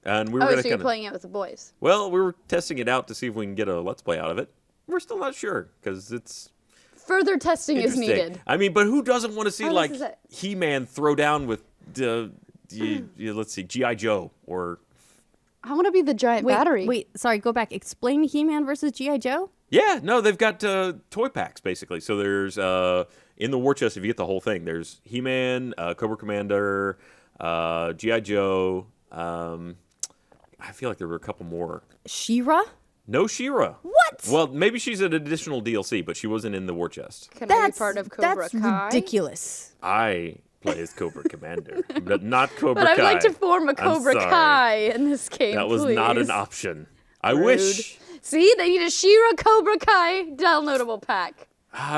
and we were Oh, gonna so you're kind of. playing it with the boys. Well, we were testing it out to see if we can get a let's play out of it. We're still not sure because it's Further testing is interesting. needed. I mean, but who doesn't want to see How like does it- He-Man throw down with let's see, G.I. Joe or I want to be the giant battery. Wait, sorry, go back. Explain He-Man versus G.I. Joe? yeah, no, they've got toy packs basically. So there's in the war chest if you get the whole thing. There's He-Man, Cobra Commander, G.I. Joe. I feel like there were a couple more. She-Ra? No She-Ra. What? Well, maybe she's an additional DLC, but she wasn't in the war chest. Can I be part of Cobra that's Kai? ridiculous. I play as Cobra Commander, but not Cobra But Kai. I'd like to form a I'm Cobra sorry. Kai in this game, That was please. not an option. I Rude. wish. See, they need a She-Ra Cobra Kai downloadable pack.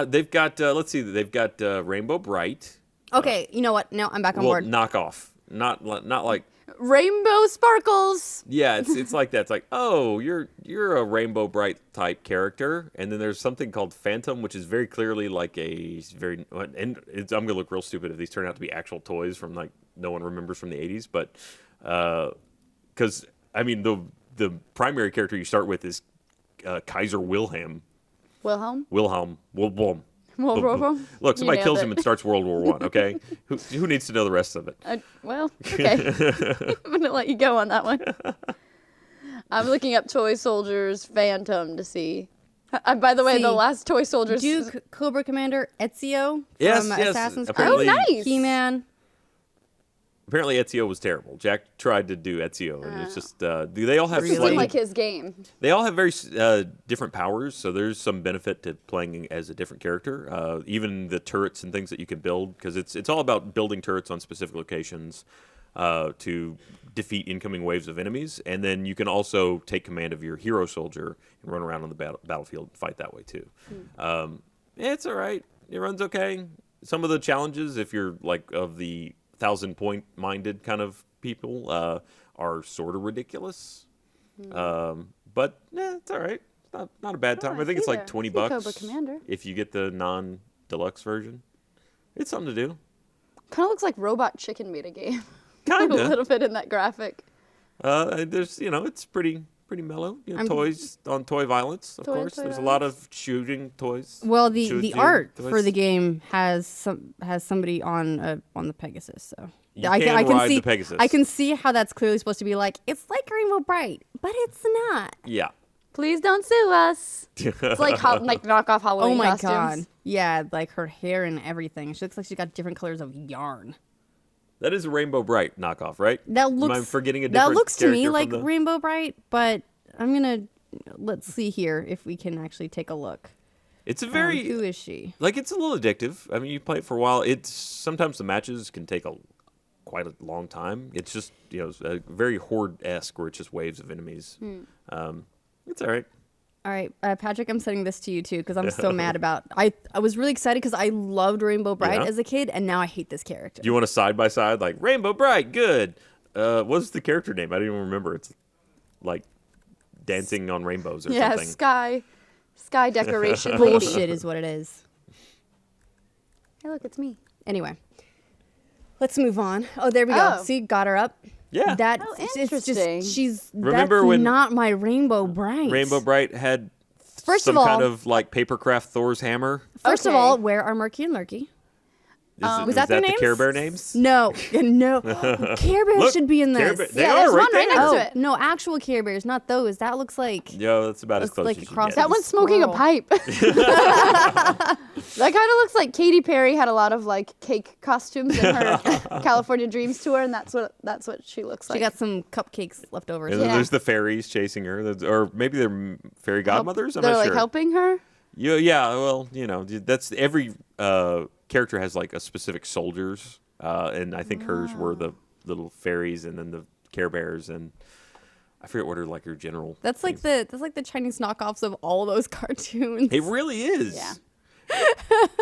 They've got. Let's see. They've got Rainbow Bright. Okay, you know what? No, I'm back on Well, board. knockoff. Not like. Rainbow sparkles. Yeah, it's like that. It's like, oh, you're a Rainbow Bright type character, and then there's something called Phantom, which is very clearly like a very. And I'm gonna look real stupid if these turn out to be actual toys from like no one remembers from the '80s, but because I mean the primary character you start with is Kaiser Wilhelm. Wilhelm? Wilhelm. Wilhelm? Look, somebody You kills nailed him it. and starts World War One. Okay, who needs to know the rest of it? Well, okay. I'm going to let you go on that one. I'm looking up Toy Soldiers Phantom to see. By the way, the See, last Toy Soldiers... Duke, Cobra Commander, Ezio from Yes, Assassin's Creed. apparently- Oh, nice. He-Man. Apparently, Ezio was terrible. Jack tried to do Ezio, and it's just they all have This slightly, isn't like his game. they all have very different powers. So there's some benefit to playing as a different character. Even the turrets and things that you can build, because it's all about building turrets on specific locations to defeat incoming waves of enemies, and then you can also take command of your hero soldier and run around on the battlefield and fight that way too. It's all right. It runs okay. Some of the challenges, if you're like of the 1,000-point minded kind of people, are sort of ridiculous. But it's all right. It's not a bad time. I think it's like $20 Cobra Commander. if you get the non-deluxe version. It's something to do. Kind of looks like Robot Chicken made a game. a Kinda. little bit in that graphic. There's, it's pretty mellow. Toys on toy violence, of course. toy There's a lot of shooting toys. Well, the Shooting art toys. for the game has somebody on the Pegasus, so You can ride see the Pegasus. I can see how that's clearly supposed to be like it's like Rainbow Bright, but it's not. Yeah. Please don't sue us. It's like knockoff Halloween Oh my costumes. god! Yeah, like her hair and everything. She looks like she got different colors of yarn. That is a Rainbow Bright knockoff, right? That looks. Am I forgetting a different That looks to me character like from the- Rainbow Bright, but I'm gonna let's see here if we can actually take a look. It's a very Who is she? like it's a little addictive. I mean, you play it for a while. It's sometimes the matches can take quite a long time. It's just a very horde-esque where it's just waves of enemies. It's all right. All right, Patrick, I'm sending this to you too because I'm so mad about. I was really excited because I loved Rainbow Bright Yeah? as a kid, and now I hate this character. Do you want a side by side like Rainbow Bright? Good. What's the character name? I don't even remember. It's like dancing on rainbows or Yeah, something. sky decoration. Bullshit is what it is. Hey, look, it's me. Anyway, let's move on. Oh, there we go. Oh. See, got her up. Yeah. It's interesting. She's Remember that's when not my Rainbow Bright. Rainbow Bright had First some of all- kind of like papercraft Thor's hammer. First of Okay. all, where are Murky and Lurky? Was that their the names? Care Bear names? No, Care Bears Look, should be in Care this. Bear- they Yeah, are there's right one right there. next Oh to it. no, actual Care Bears, not those. That looks like Yo, that's about as Looks close like as a you cross- get. That one's smoking a Squirrel. pipe. That kind of looks like Katy Perry had a lot of like cake costumes in her California Dreams tour, and that's what she looks like. she got some cupcakes left over. And so- then Yeah. there's the fairies chasing her, or maybe they're fairy godmothers. I'm They're not like sure. helping her. Yeah. Well, that's every character has like a specific soldiers, and I think hers were the little fairies, and then the Care Bears, and I forget what her general. That's like the Chinese knockoffs of all those cartoons. It really is. Yeah.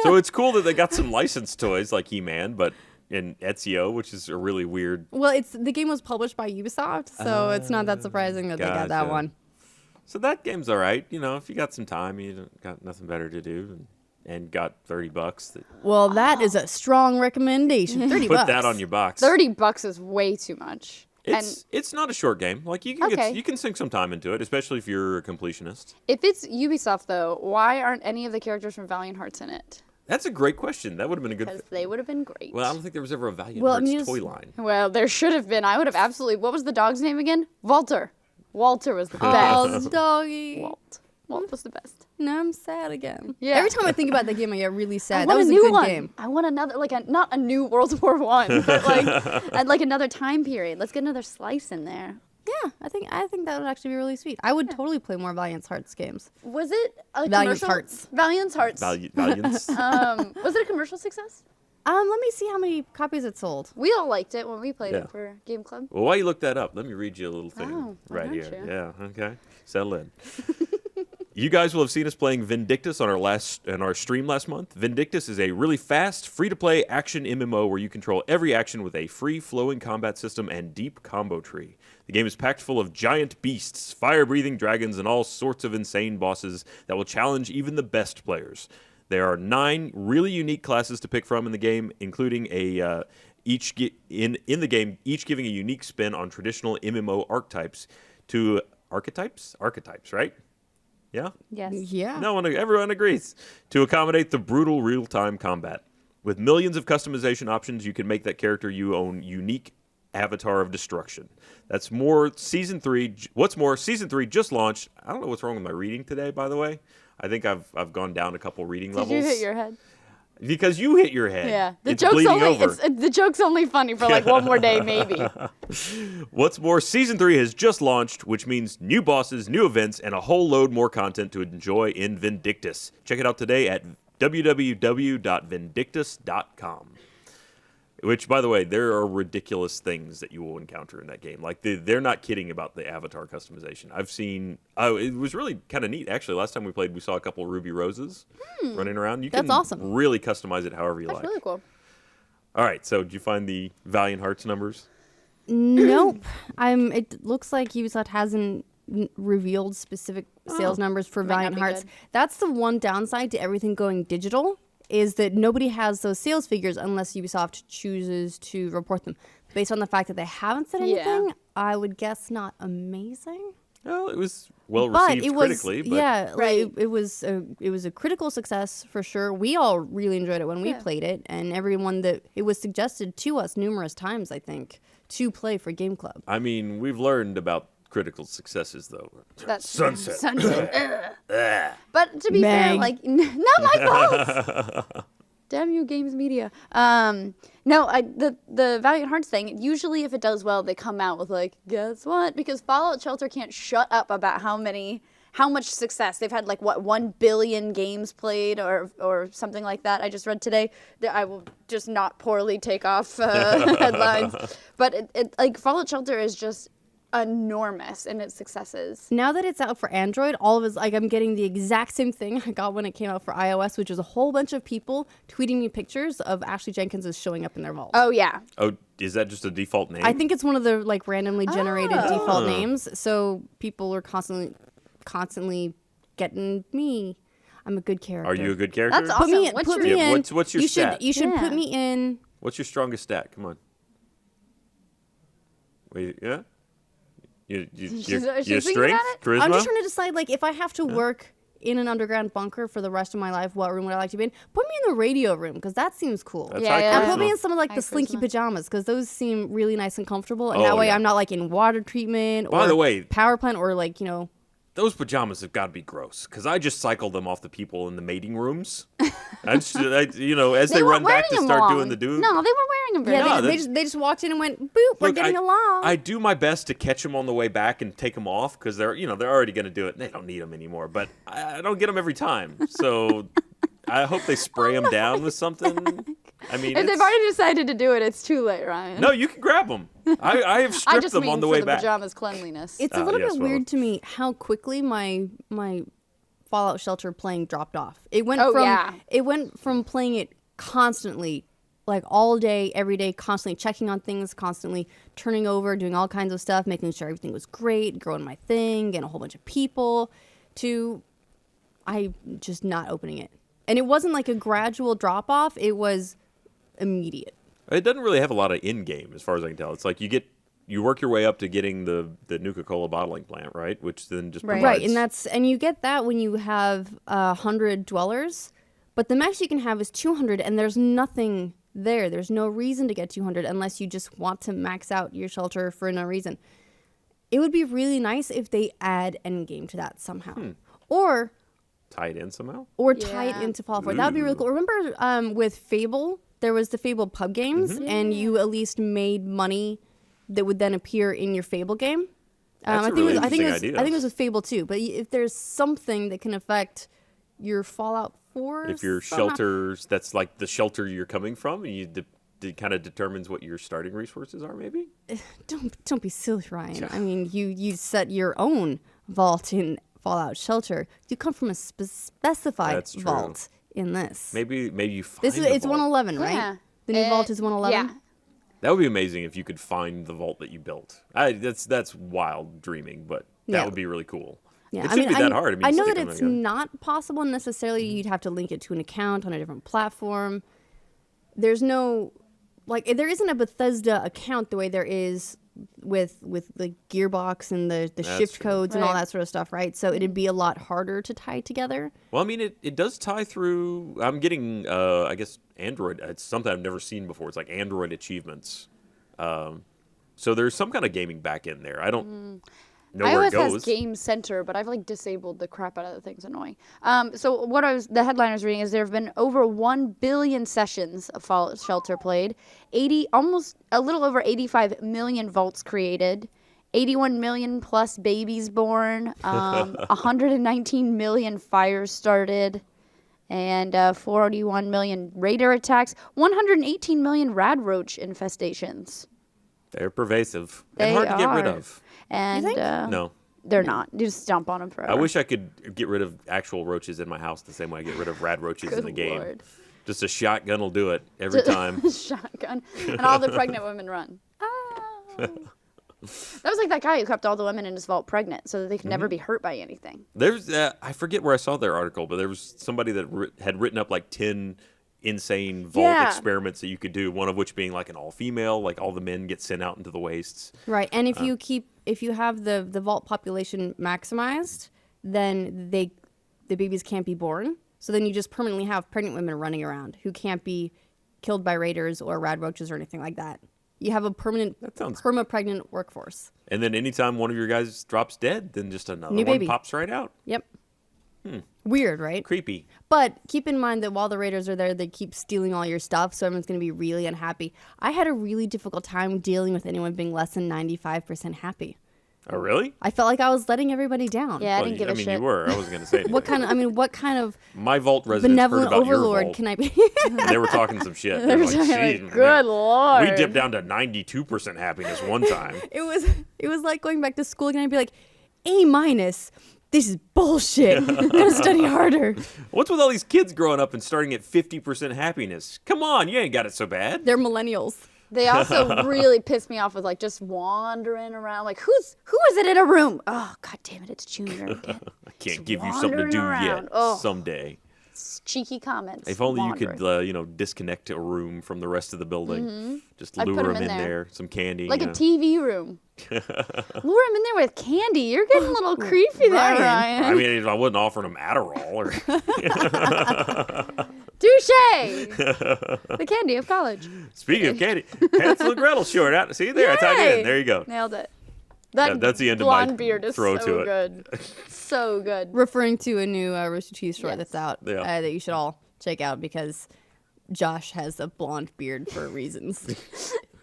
So it's cool that they got some licensed toys like He-Man, but in Ezio, which is a really weird. Well, the game was published by Ubisoft, so it's not that surprising that they got that Gotcha. one. So that game's all right. If you got some time, you don't got nothing better to do, and got $30. Well, that is a strong recommendation. 30 Put bucks. that on your box. $30 is way too much. It's not a short game. Like you can Okay. you can sink some time into it, especially if you're a completionist. If it's Ubisoft though, why aren't any of the characters from Valiant Hearts in it? That's a great question. That would have been a good. Because they would have been great. Well, I don't think there was ever a Valiant Well, I Hearts mean, toy line. Well, there should have been. I would have absolutely. What was the dog's name again? Walter. Walter was the Oh, best. the doggy. Walt was the best. Now I'm sad again. Yeah. Every time I think about that game, I get really I sad. That want was a a new good one. game. I want another, not a new World War One, but at like another time period. Let's get another slice in there. Yeah, I think that would actually be really sweet. I would totally play more Valiant Hearts games. Was it a Valiant commercial? Hearts. Valiant Hearts. Valiants. Was it a commercial success? Let me see how many copies it sold. We all liked it when we played Yeah. it for Game Club. Well, while you look that up, let me read you a little thing Oh, why right don't here. you? Yeah, okay. Settle in. You guys will have seen us playing Vindictus on our stream last month. Vindictus is a really fast, free-to-play action MMO where you control every action with a free-flowing combat system and deep combo tree. The game is packed full of giant beasts, fire-breathing dragons, and all sorts of insane bosses that will challenge even the best players. There are 9 really unique classes to pick from in the game, including each giving a unique spin on traditional MMO archetypes, right? Yeah? Yes. Yeah. Everyone agrees. To accommodate the brutal real-time combat. With millions of customization options, you can make that character you own unique avatar of destruction. That's more Season 3. What's more, Season 3 just launched. I don't know what's wrong with my reading today, by the way. I think I've gone down a couple reading Did levels. you hit your head? Because you hit your head. Yeah. It's bleeding over. The joke's only funny for like one more day, maybe. What's more, Season 3 has just launched, which means new bosses, new events, and a whole load more content to enjoy in Vindictus. Check it out today at www.vindictus.com. Which, by the way, there are ridiculous things that you will encounter in that game. Like, they're not kidding about the avatar customization. I've seen... Oh, it was really kind of neat. Actually, last time we played, we saw a couple Ruby Roses running around. You That's can awesome. really customize it however you That's like. really cool. All right, so did you find the Valiant Hearts numbers? Nope. It looks like Ubisoft hasn't revealed specific sales numbers for Might not Valiant be Hearts. good. That's the one downside to everything going digital. is that nobody has those sales figures unless Ubisoft chooses to report them. Based on the fact that they haven't said anything, I would guess not amazing. Well, it was well received critically, but yeah, Right. like, it was a critical success for sure. We all really enjoyed it when we played it, and everyone that it was suggested to us numerous times, I think, to play for Game Club. I mean, we've learned about critical successes though. That's Sunset. Ugh. But to be fair, Meg. like not my fault. Damn you, games media. No, the Valiant Hearts thing. Usually, if it does well, they come out with like, guess what? Because Fallout Shelter can't shut up about how much success they've had. Like what 1 billion games played or something like that. I just read today. That I will just not poorly take off headlines, but it like Fallout Shelter is just enormous in its successes. Now that it's out for Android, all of us, like, I'm getting the exact same thing I got when it came out for iOS, which is a whole bunch of people tweeting me pictures of Ashley Jenkins is showing up in their vault. Oh yeah. Oh, is that just a default name? I think it's one of the like randomly generated default names. So people are constantly getting me. I'm a good character. Are you a good character? That's awesome. What's Put your- me Yeah, in. what's your you stat? You should Yeah. put me in. What's your strongest stat? Come on. Wait, yeah? Your She's your thinking about strength? it? Charisma? I'm just trying to decide, like, if I have to work in an underground bunker for the rest of my life, what room would I like to be in? Put me in the radio room, because that seems cool. That's Yeah, high yeah. And put me charisma. in some of like High the slinky charisma. pajamas, because those seem really nice and comfortable. And Oh, that way yeah. I'm not like in water treatment By or the way- power plant or like, you know. Those pajamas have got to be gross, because I just cycled them off the people in the mating rooms. As they They run weren't back to wearing start them doing the long. do. No, they were wearing them very Yeah, No, they, that's- they just walked in and went, boop, we're Look, getting along. I do my best to catch them on the way back and take them off, because they're already going to do it. They don't need them anymore, but I don't get them every time. So I hope they spray them down with something. I mean, If they've already decided to do it, it's too late, Ryan. no, you can grab them. I have I stripped just them mean on the for way the back. pajamas cleanliness. It's a little yes, bit well. weird to me how quickly my Fallout Shelter playing dropped off. It went from playing it constantly, like all day, every day, constantly checking on things, constantly turning over, doing all kinds of stuff, making sure everything was great, growing my thing, getting a whole bunch of people, to I just not opening it. And it wasn't like a gradual drop off, it was immediate. It doesn't really have a lot of in-game, as far as I can tell. It's like you work your way up to getting the Nuka-Cola bottling plant, right? Which then just provides... Right, and you get that when you have 100 dwellers, but the max you can have is 200, and there's nothing there. There's no reason to get 200 unless you just want to max out your shelter for no reason. It would be really nice if they add endgame to that somehow. Or tie it in somehow? tie it Yeah. into Fallout 4. That would be really cool. Remember with Fable, there was the Fable pub games, and you at least made money that would then appear in your Fable game. That's a really interesting idea. I think it was with Fable too. But if there's something that can affect your Fallout 4, If your somehow- shelters, that's like the shelter you're coming from, and it kind of determines what your starting resources are, maybe? don't be silly, Ryan. I mean, you set your own vault in Fallout Shelter. You come from a specified That's true. vault in this. Maybe you find This is the it's vault. 111, right? Yeah. The new vault is 111. Yeah. That would be amazing if you could find the vault that you built. That's wild dreaming, but that Yeah. would be really cool. Yeah, It shouldn't be that hard. I mean, know stick that them it's together. not possible necessarily. You'd have to link it to an account on a different platform. There's no, like, there isn't a Bethesda account the way there is with the Gearbox and the shift true. codes and all Right. that sort of stuff, right? So it'd be a lot harder to tie together. Well, I mean, it does tie through. I'm getting, I guess, Android. It's something I've never seen before. It's like Android achievements. So there's some kind of gaming back in there. I don't know where it iOS has goes. Game Center, but I've like disabled the crap out of the things. Annoying. So the headline I was reading is there have been over 1 billion sessions of Fallout Shelter played, almost a little over 85 million vaults created, 81 million plus babies born, 119 million fires started, and 41 million raider attacks, 118 million rad roach infestations. They're pervasive They and hard to get rid are. of. And think? No. they're not. You just stomp on them forever. I wish I could get rid of actual roaches in my house the same way I get rid of rad roaches in Good the game. Lord. Just a shotgun will do it every time. Shotgun, and all the pregnant women run. Ah. That was like that guy who kept all the women in his vault pregnant so that they could never be hurt by anything. There's I forget where I saw their article, but there was somebody that had written up like 10 insane vault Yeah. experiments that you could do. One of which being like an all-female, like all the men get sent out into the wastes. Right, and if you have the vault population maximized, then the babies can't be born. So then you just permanently have pregnant women running around who can't be killed by raiders or rad roaches or anything like that. You have a permanent, perma-pregnant workforce. And then anytime one of your guys drops dead, then just another New one baby. pops right out. Yep. Weird, right? Creepy. But keep in mind that while the raiders are there, they keep stealing all your stuff, so everyone's going to be really unhappy. I had a really difficult time dealing with anyone being less than 95% happy. Oh, really? I felt like I was letting everybody down. Yeah, I Well, didn't give a I mean, shit. you were. I wasn't going to say anything. What kind of My vault residents heard benevolent about your overlord vault. can I be? And they were talking some shit. They were like, "Jeez, Good man, lord. we dipped down to 92% happiness one time." It was like going back to school and I'd be like, A-. This is bullshit. Gotta study harder. What's with all these kids growing up and starting at 50% happiness? Come on, you ain't got it so bad. They're millennials. They also really pissed me off with like just wandering around. Like who is it in a room? Oh god damn it, it's Junior again. I can't Just give you something to wandering do around. yet. Oh. Someday. It's cheeky comments. If only wandering. you could, disconnect a room from the rest of the building. Just I'd lure put 'em them in in there. there, some candy. Like you a know. TV room. Lure him in there with candy. You're getting a little creepy there, Ryan. Ryan. I mean, I wasn't offering them Adderall or Touche! The candy of college. Speaking of candy, Hansel and Gretel short out. See there, I tied it Yay! in. There you go. Nailed it. That's the end of my blonde beard is throw so to it. good. So good. Referring to a new Rooster Teeth short Yes. that's out Yeah. that you should all check out because Josh has a blonde beard for reasons.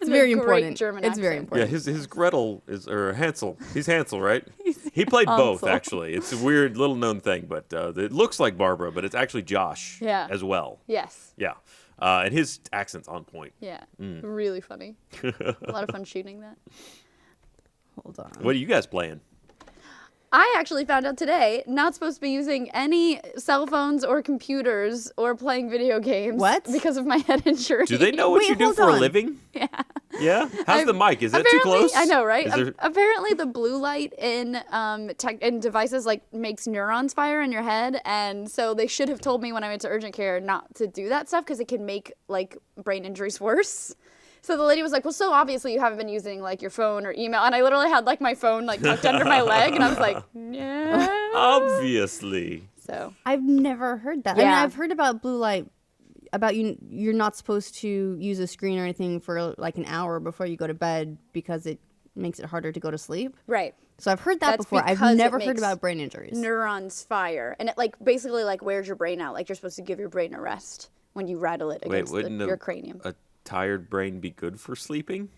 It's very great important. German It's very accent. Yeah, important. his Gretel is or Hansel. He's Hansel, right? He played both Hansel. actually. It's a weird little known thing, but it looks like Barbara, but it's actually Josh as well. Yes. Yeah, and his accent's on point. Yeah. Really funny. A lot of fun shooting that. Hold on. What are you guys playing? I actually found out today, not supposed to be using any cell phones or computers or playing video games. What? Because of my head injury. Do they know what Wait, you do hold for a on. living? Yeah. Yeah. How's the mic? Is that too Apparently- close? I know, right? Is there- Apparently, the blue light in in devices like makes neurons fire in your head, and so they should have told me when I went to urgent care not to do that stuff because it can make like brain injuries worse. So the lady was like, "Well, so obviously you haven't been using like your phone or email," and I literally had like my phone like tucked under my leg, and I was like, "Yeah." Obviously. So I've never heard that. I mean, Yeah. I've heard about blue light, about you're not supposed to use a screen or anything for like an hour before you go to bed because it makes it harder to go to sleep. right. So I've heard that That's before. I've because it never heard makes about brain injuries. Neurons fire, and it like basically like wears your brain out. Like you're supposed to give your brain a rest when you rattle it Wait, against wouldn't your cranium. a tired brain be good for sleeping?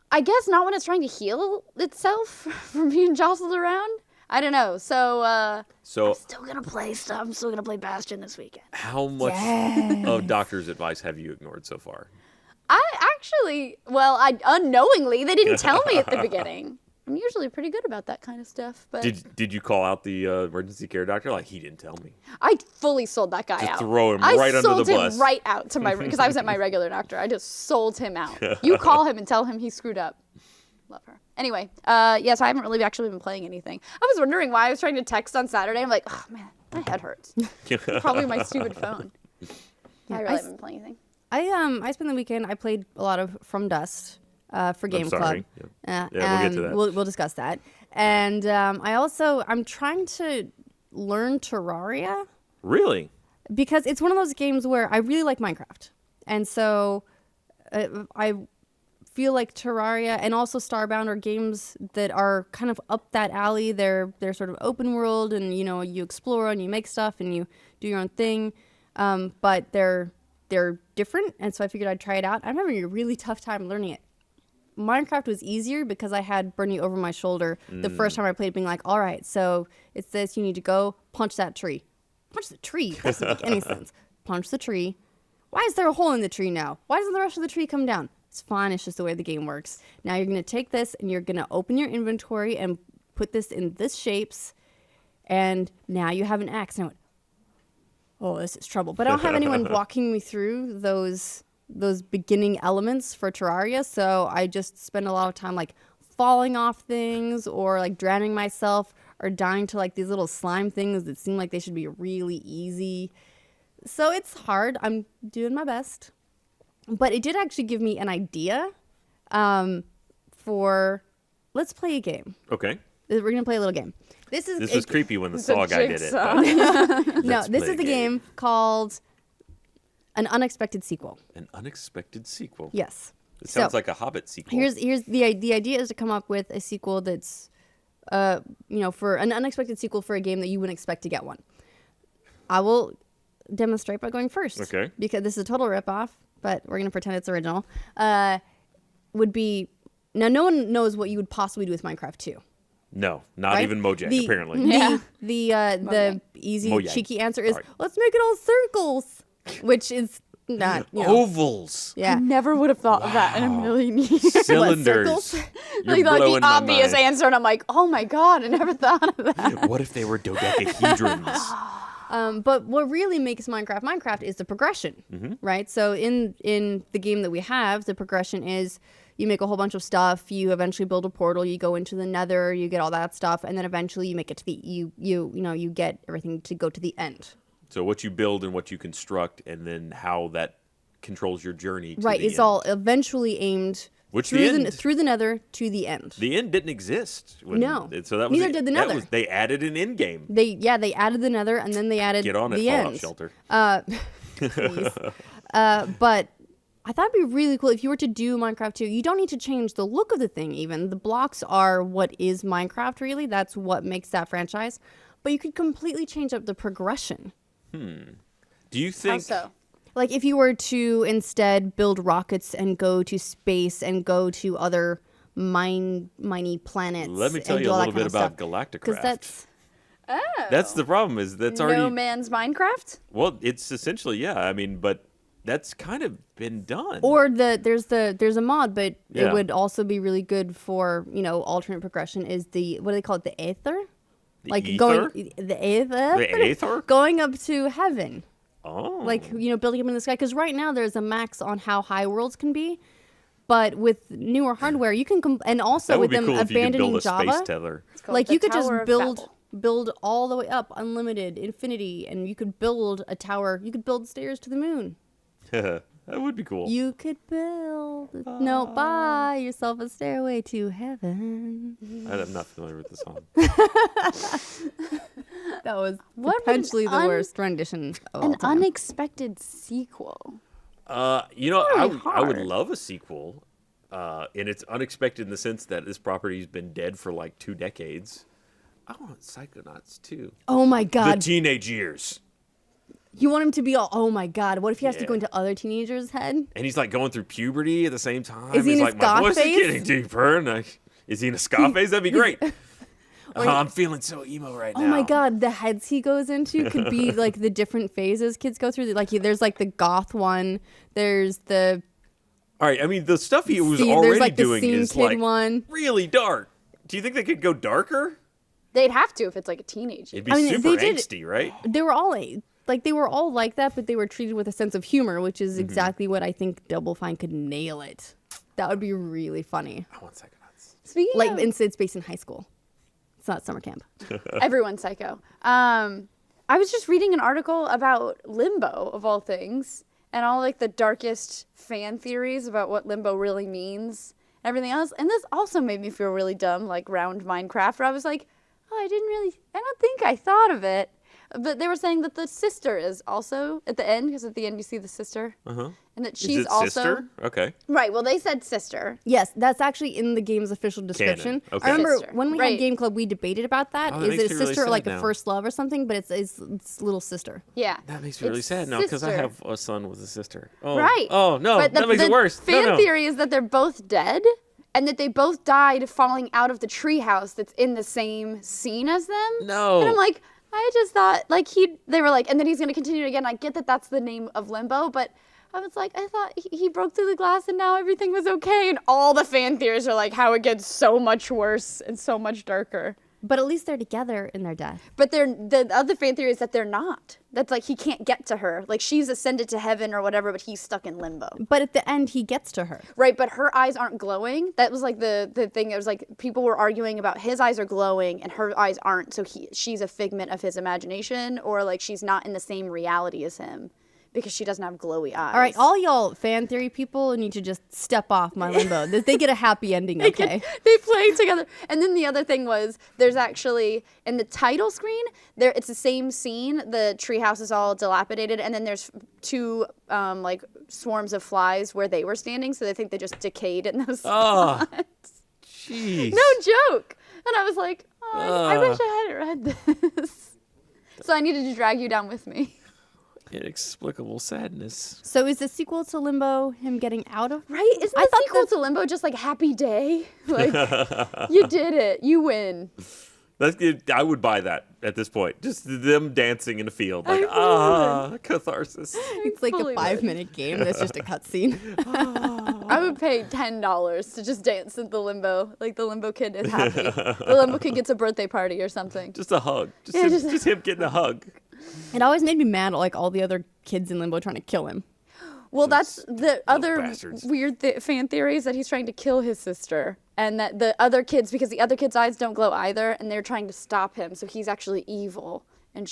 I guess not when it's trying to heal itself from being jostled around. I don't know. So So still gonna play stuff. I'm still gonna play Bastion this weekend. how much of doctor's advice have you ignored so far? I actually, well, I unknowingly they didn't tell me at the beginning. I'm usually pretty good about that kind of stuff, but Did you call out the emergency care doctor? Like, he didn't tell me. I fully sold that guy Just out. throw him I right under the sold him bus. right out to my because I was at my regular doctor. I just sold him out. You call him and tell him he screwed up. Love her. Anyway, yes, I haven't really actually been playing anything. I was wondering why I was trying to text on Saturday. I'm like, oh man, my head hurts. Probably my stupid phone. Yeah, I really haven't been playing anything. I spent the weekend. I played a lot of From Dust for Game sorry. Club. Yeah, we'll get to that. We'll discuss that. And I'm trying to learn Terraria Really? because it's one of those games where I really like Minecraft, and so I feel like Terraria and also Starbound are games that are kind of up that alley. They're sort of open world, and you explore and you make stuff and you do your own thing, but they're different, and so I figured I'd try it out. I'm having a really tough time learning it. Minecraft was easier because I had Bernie over my shoulder the first time I played, being like, all right, so it's this, you need to go punch that tree. Punch the tree? That doesn't make any sense. Punch the tree. Why is there a hole in the tree now? Why doesn't the rest of the tree come down? It's fine, it's just the way the game works. Now you're going to take this and you're going to open your inventory and put this in this shapes, and now you have an axe. And I went, oh, this is trouble. But I don't have anyone walking me through those beginning elements for Terraria, so I just spend a lot of time like falling off things or like drowning myself or dying to like these little slime things that seem like they should be really easy. So it's hard. I'm doing my best. But it did actually give me an idea for let's play a game. Okay. We're going to play a little game. This was creepy when the Saw guy did it. jigsaw. but No, let's this play is a game called An Unexpected Sequel. An unexpected sequel. Yes. It sounds So, like a Hobbit sequel. Here's the idea is to come up with a sequel that's for an unexpected sequel for a game that you wouldn't expect to get one. I will demonstrate by going first. Okay. Because this is a total ripoff, but we're gonna pretend it's original. Would be now no one knows what you would possibly do with Minecraft 2. No, not Right? even Mojang, apparently. Yeah. The easy Mojang. cheeky answer is Sorry. let's make it all circles, which is not Ovals. yeah. I never would have thought of that in a million years. Cylinders. circles? You're Like the blowing my obvious mind. answer, and I'm like, oh my god, I never thought of that. What if they were dodecahedrons? But what really makes Minecraft is the progression, right? So in the game that we have, the progression is you make a whole bunch of stuff, you eventually build a portal, you go into the Nether, you get all that stuff, and then eventually you make it to the you get everything to go to the end. So what you build and what you construct, and then how that controls your journey. To Right, the it's end. all eventually aimed Which through the end- through the Nether to the end. The end didn't exist. No. So that was Neither did the that Nether. was- they added an end game. They added the Nether and then they added Get on it, the Fallout end. Shelter. Please. But I thought it'd be really cool if you were to do Minecraft 2. You don't need to change the look of the thing even. The blocks are what is Minecraft really. That's what makes that franchise. But you could completely change up the progression. Do you How think? so? Like if you were to instead build rockets and go to space and go to other miney planets. Let me tell and you do a all that little bit kind of about stuff. Because Galacticraft. that's That's the problem. Is that's No already Man's Minecraft? well. It's essentially I mean, but that's kind of been done. or there's a mod, but Yeah. it would also be really good for alternate progression. Is the what do they call it? The Aether? Like ether? going the Aether? The Aether? Going up to heaven. Oh, Like building up in the sky, because right now there's a max on how high worlds can be, but with newer hardware you can and also that would with be them cool if you could abandoning build a Java, space tether. It's called like the you could just Tower of build Babel. all the way up, unlimited, infinity, and you could build a tower. You could build stairs to the moon. That would be cool. You could buy yourself a stairway to heaven. I'm not familiar with the song. That was What would potentially the an worst rendition of all An time. unexpected sequel. I would hard. love a sequel, and it's unexpected in the sense that this property's been dead for like 2 decades. I want Psychonauts too. Oh my The god! teenage years, You want him to be all, oh my god, what if he has to Yeah. go into other teenagers' head? and he's like going through puberty at the same time. Is he he's in like, his my goth voice is phase? getting deeper. And is he in a ska phase? That'd be great. I'm feeling so emo right now. Oh my god, the heads he goes into could be like the different phases kids go through. Like there's like the goth one, there's the All right, I mean the stuff he was there's already like the doing scene is kid like one. really dark. Do you think they could go darker? They'd have to if it's like a teenage. It'd be I mean, super they did- angsty, right? They were all like that, but they were treated with a sense of humor, which is exactly what I think Double Fine could nail it. That would be really funny. I want Psychonauts. Speaking Like of instead it's based in high school. It's not summer camp. everyone's psycho. I was just reading an article about Limbo of all things, and all like the darkest fan theories about what Limbo really means and everything else. And this also made me feel really dumb, like round Minecraft, where I was like, oh, I don't think I thought of it. But they were saying that the sister is also at the end, because at the end you see the sister, and that she's Is it also sister? Okay. right. Well, they said sister. Yes, that's actually in the game's official description. Okay. I remember Sister. when we Right. had Game Club, we debated about that. Oh, that Is makes it a me really sister or sad like now. a first love or something? But it's little sister. Yeah, That makes me really It's sad now because I sister. have a son with a sister. Oh. Right. Oh no, But that makes it worse. Fan No. theory is that they're both dead, and that they both died falling out of the treehouse that's in the same scene as them. No. And I'm like, I just thought like they were like, and then he's gonna continue again. I get that that's the name of Limbo, but I was like, I thought he broke through the glass and now everything was okay. And all the fan theories are like how it gets so much worse and so much darker. But at least they're together in their death. But the other fan theory is that they're not. That's like he can't get to her. Like she's ascended to heaven or whatever, but he's stuck in limbo. But at the end, he gets to her. Right, but her eyes aren't glowing. That was like the thing. It was like people were arguing about his eyes are glowing and her eyes aren't. So she's a figment of his imagination, or like she's not in the same reality as him because she doesn't have glowy eyes. All right, all y'all fan theory people need to just step off my limbo. They get a happy ending, okay? They play together. And then the other thing was there's actually in the title screen there it's the same scene. The treehouse is all dilapidated, and then there's two like swarms of flies where they were standing. So they think they just decayed in those spots. Jeez. No joke. And I was like, I wish I hadn't read this. So I needed to drag you down with me. Inexplicable sadness. So is the sequel to Limbo him getting out of? Right? Isn't the sequel to Limbo just like Happy Day? Like, you did it. You win. I would buy that at this point. Just them dancing in a field. Like, catharsis. It's like a 5-minute game that's just a cutscene. I would pay $10 to just dance at the Limbo. Like the Limbo kid is happy. The Limbo kid gets a birthday party or something. Just a hug. Just him getting a hug. It always made me mad, like all the other kids in Limbo trying to kill him. Well, that's the other bastards. weird fan theory is that he's trying to kill his sister, and that the other kids, because the other kids' eyes don't glow either, and they're trying to stop him. So he's actually evil, and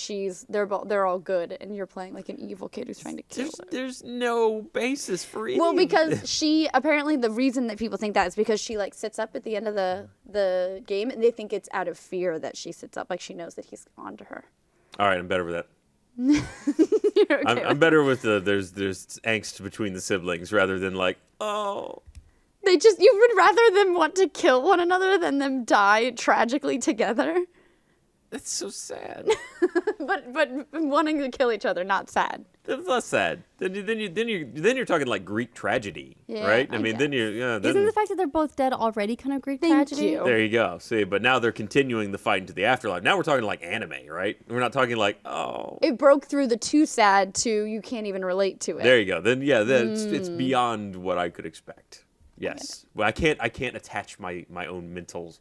they're all good, and you're playing like an evil kid who's trying to kill her. There's no basis for it. Well, because she apparently the reason that people think that is because she like sits up at the end of the game, and they think it's out of fear that she sits up, like she knows that he's onto her. All right, I'm better with that. You're okay I'm better with there's angst between the siblings rather than like, oh. You would rather them want to kill one another than them die tragically together. That's so sad. but wanting to kill each other, not sad. That's less sad. Then you're talking like Greek tragedy, Yeah, right? I I mean, guess. then you're Isn't the fact that they're both dead already kind of Greek Thank tragedy? you. there you go. See, but now they're continuing the fight into the afterlife. Now we're talking like anime, right? We're not talking like, oh. It broke through the too sad to you can't even relate to it. There you go. Then it's beyond what I could expect. Yes. Well, I can't attach my own mental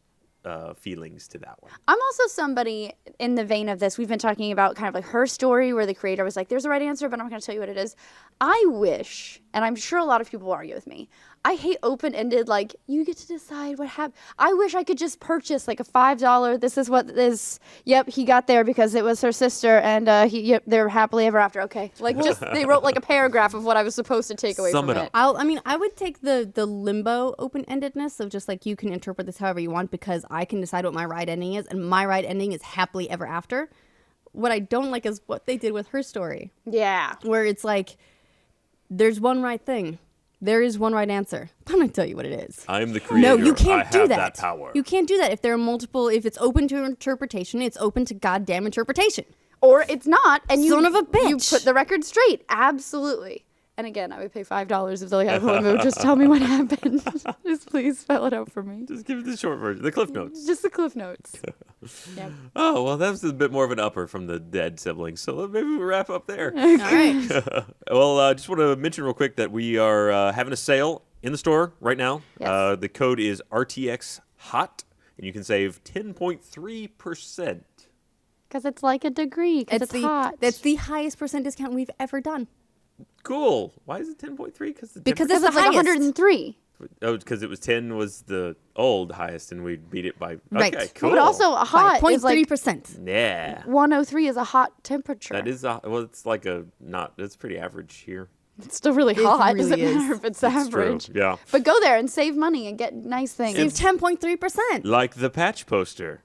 feelings to that one. I'm also somebody in the vein of this. We've been talking about kind of like her story where the creator was like, there's a right answer, but I'm not going to tell you what it is. I wish, and I'm sure a lot of people will argue with me, I hate open-ended, like, you get to decide what happened. I wish I could just purchase like a $5, this is what this, yep, he got there because it was her sister, and they're happily ever after. Okay. Like, just, they wrote like a paragraph of what I was supposed to take away Sum from it it. up. I would take the Limbo open-endedness of just like you can interpret this however you want because I can decide what my right ending is, and my right ending is happily ever after. What I don't like is what they did with her story, Yeah. where it's like, there's one right thing. There is one right answer. I'm going to tell you what it is. I'm the creator. No, you can't I do have that. power. You can't do that. If there are multiple, if it's open to interpretation, it's open to goddamn interpretation. Or it's not, and you Son of a you bitch. put the record straight. Absolutely. And again, I would pay $5 if they had a Limbo. Just tell me what happened. Just please spell it out for me. Just give it the short version, the Cliff Notes. Just the Cliff Notes. Yep. Oh, well, that was a bit more of an upper from the dead siblings, so maybe we'll wrap up there. All right. Well, just want to mention real quick that we are having a sale in the store right now. Yes. The code is RTX HOT, and you can save 10.3%. Because it's like a degree. Because it's hot. That's the highest % discount we've ever done. Cool. Why is it 10.3? Because Because it's it's the like highest. 103. Oh, because it was 10 was the old highest, and we beat it by. Right. Okay, cool. But also a hot is like 0.3%. Yeah. 103 is a hot temperature. That is well. It's like it's pretty average here. It's still really hot. really Doesn't is. matter if it's True. average. Yeah. But go there and save money and get nice things. Save 10.3%. Like the patch poster,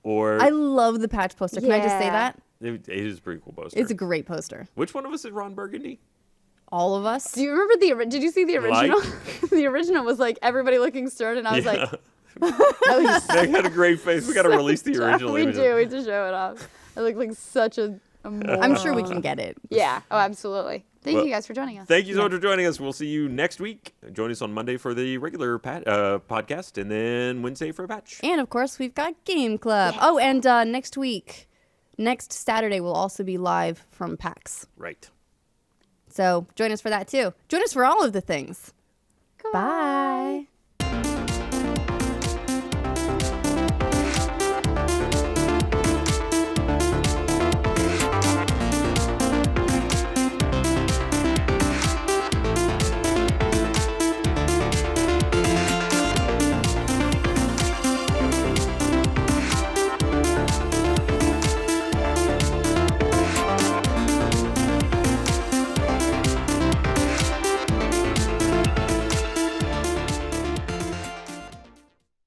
or I love the patch poster. Can I just say Yeah. that? it is a pretty cool poster. It's a great poster. Which one of us is Ron Burgundy? All of us. Do you remember did you see the original? The original was like everybody looking stern, and I was like, oh, They had a great face. We got to release the original. We images. do. We just show it off. I look like such a moron. I'm sure we can get it. Yeah. Oh, absolutely. Thank Well, you guys for joining us. Thank you so much for joining us. We'll see you next week. Join us on Monday for the regular podcast, and then Wednesday for a patch. And of course, we've got Game Club. Yeah. Oh, and next Saturday, we'll also be live from PAX. Right. So join us for that too. Join us for all of the things. Goodbye. Bye.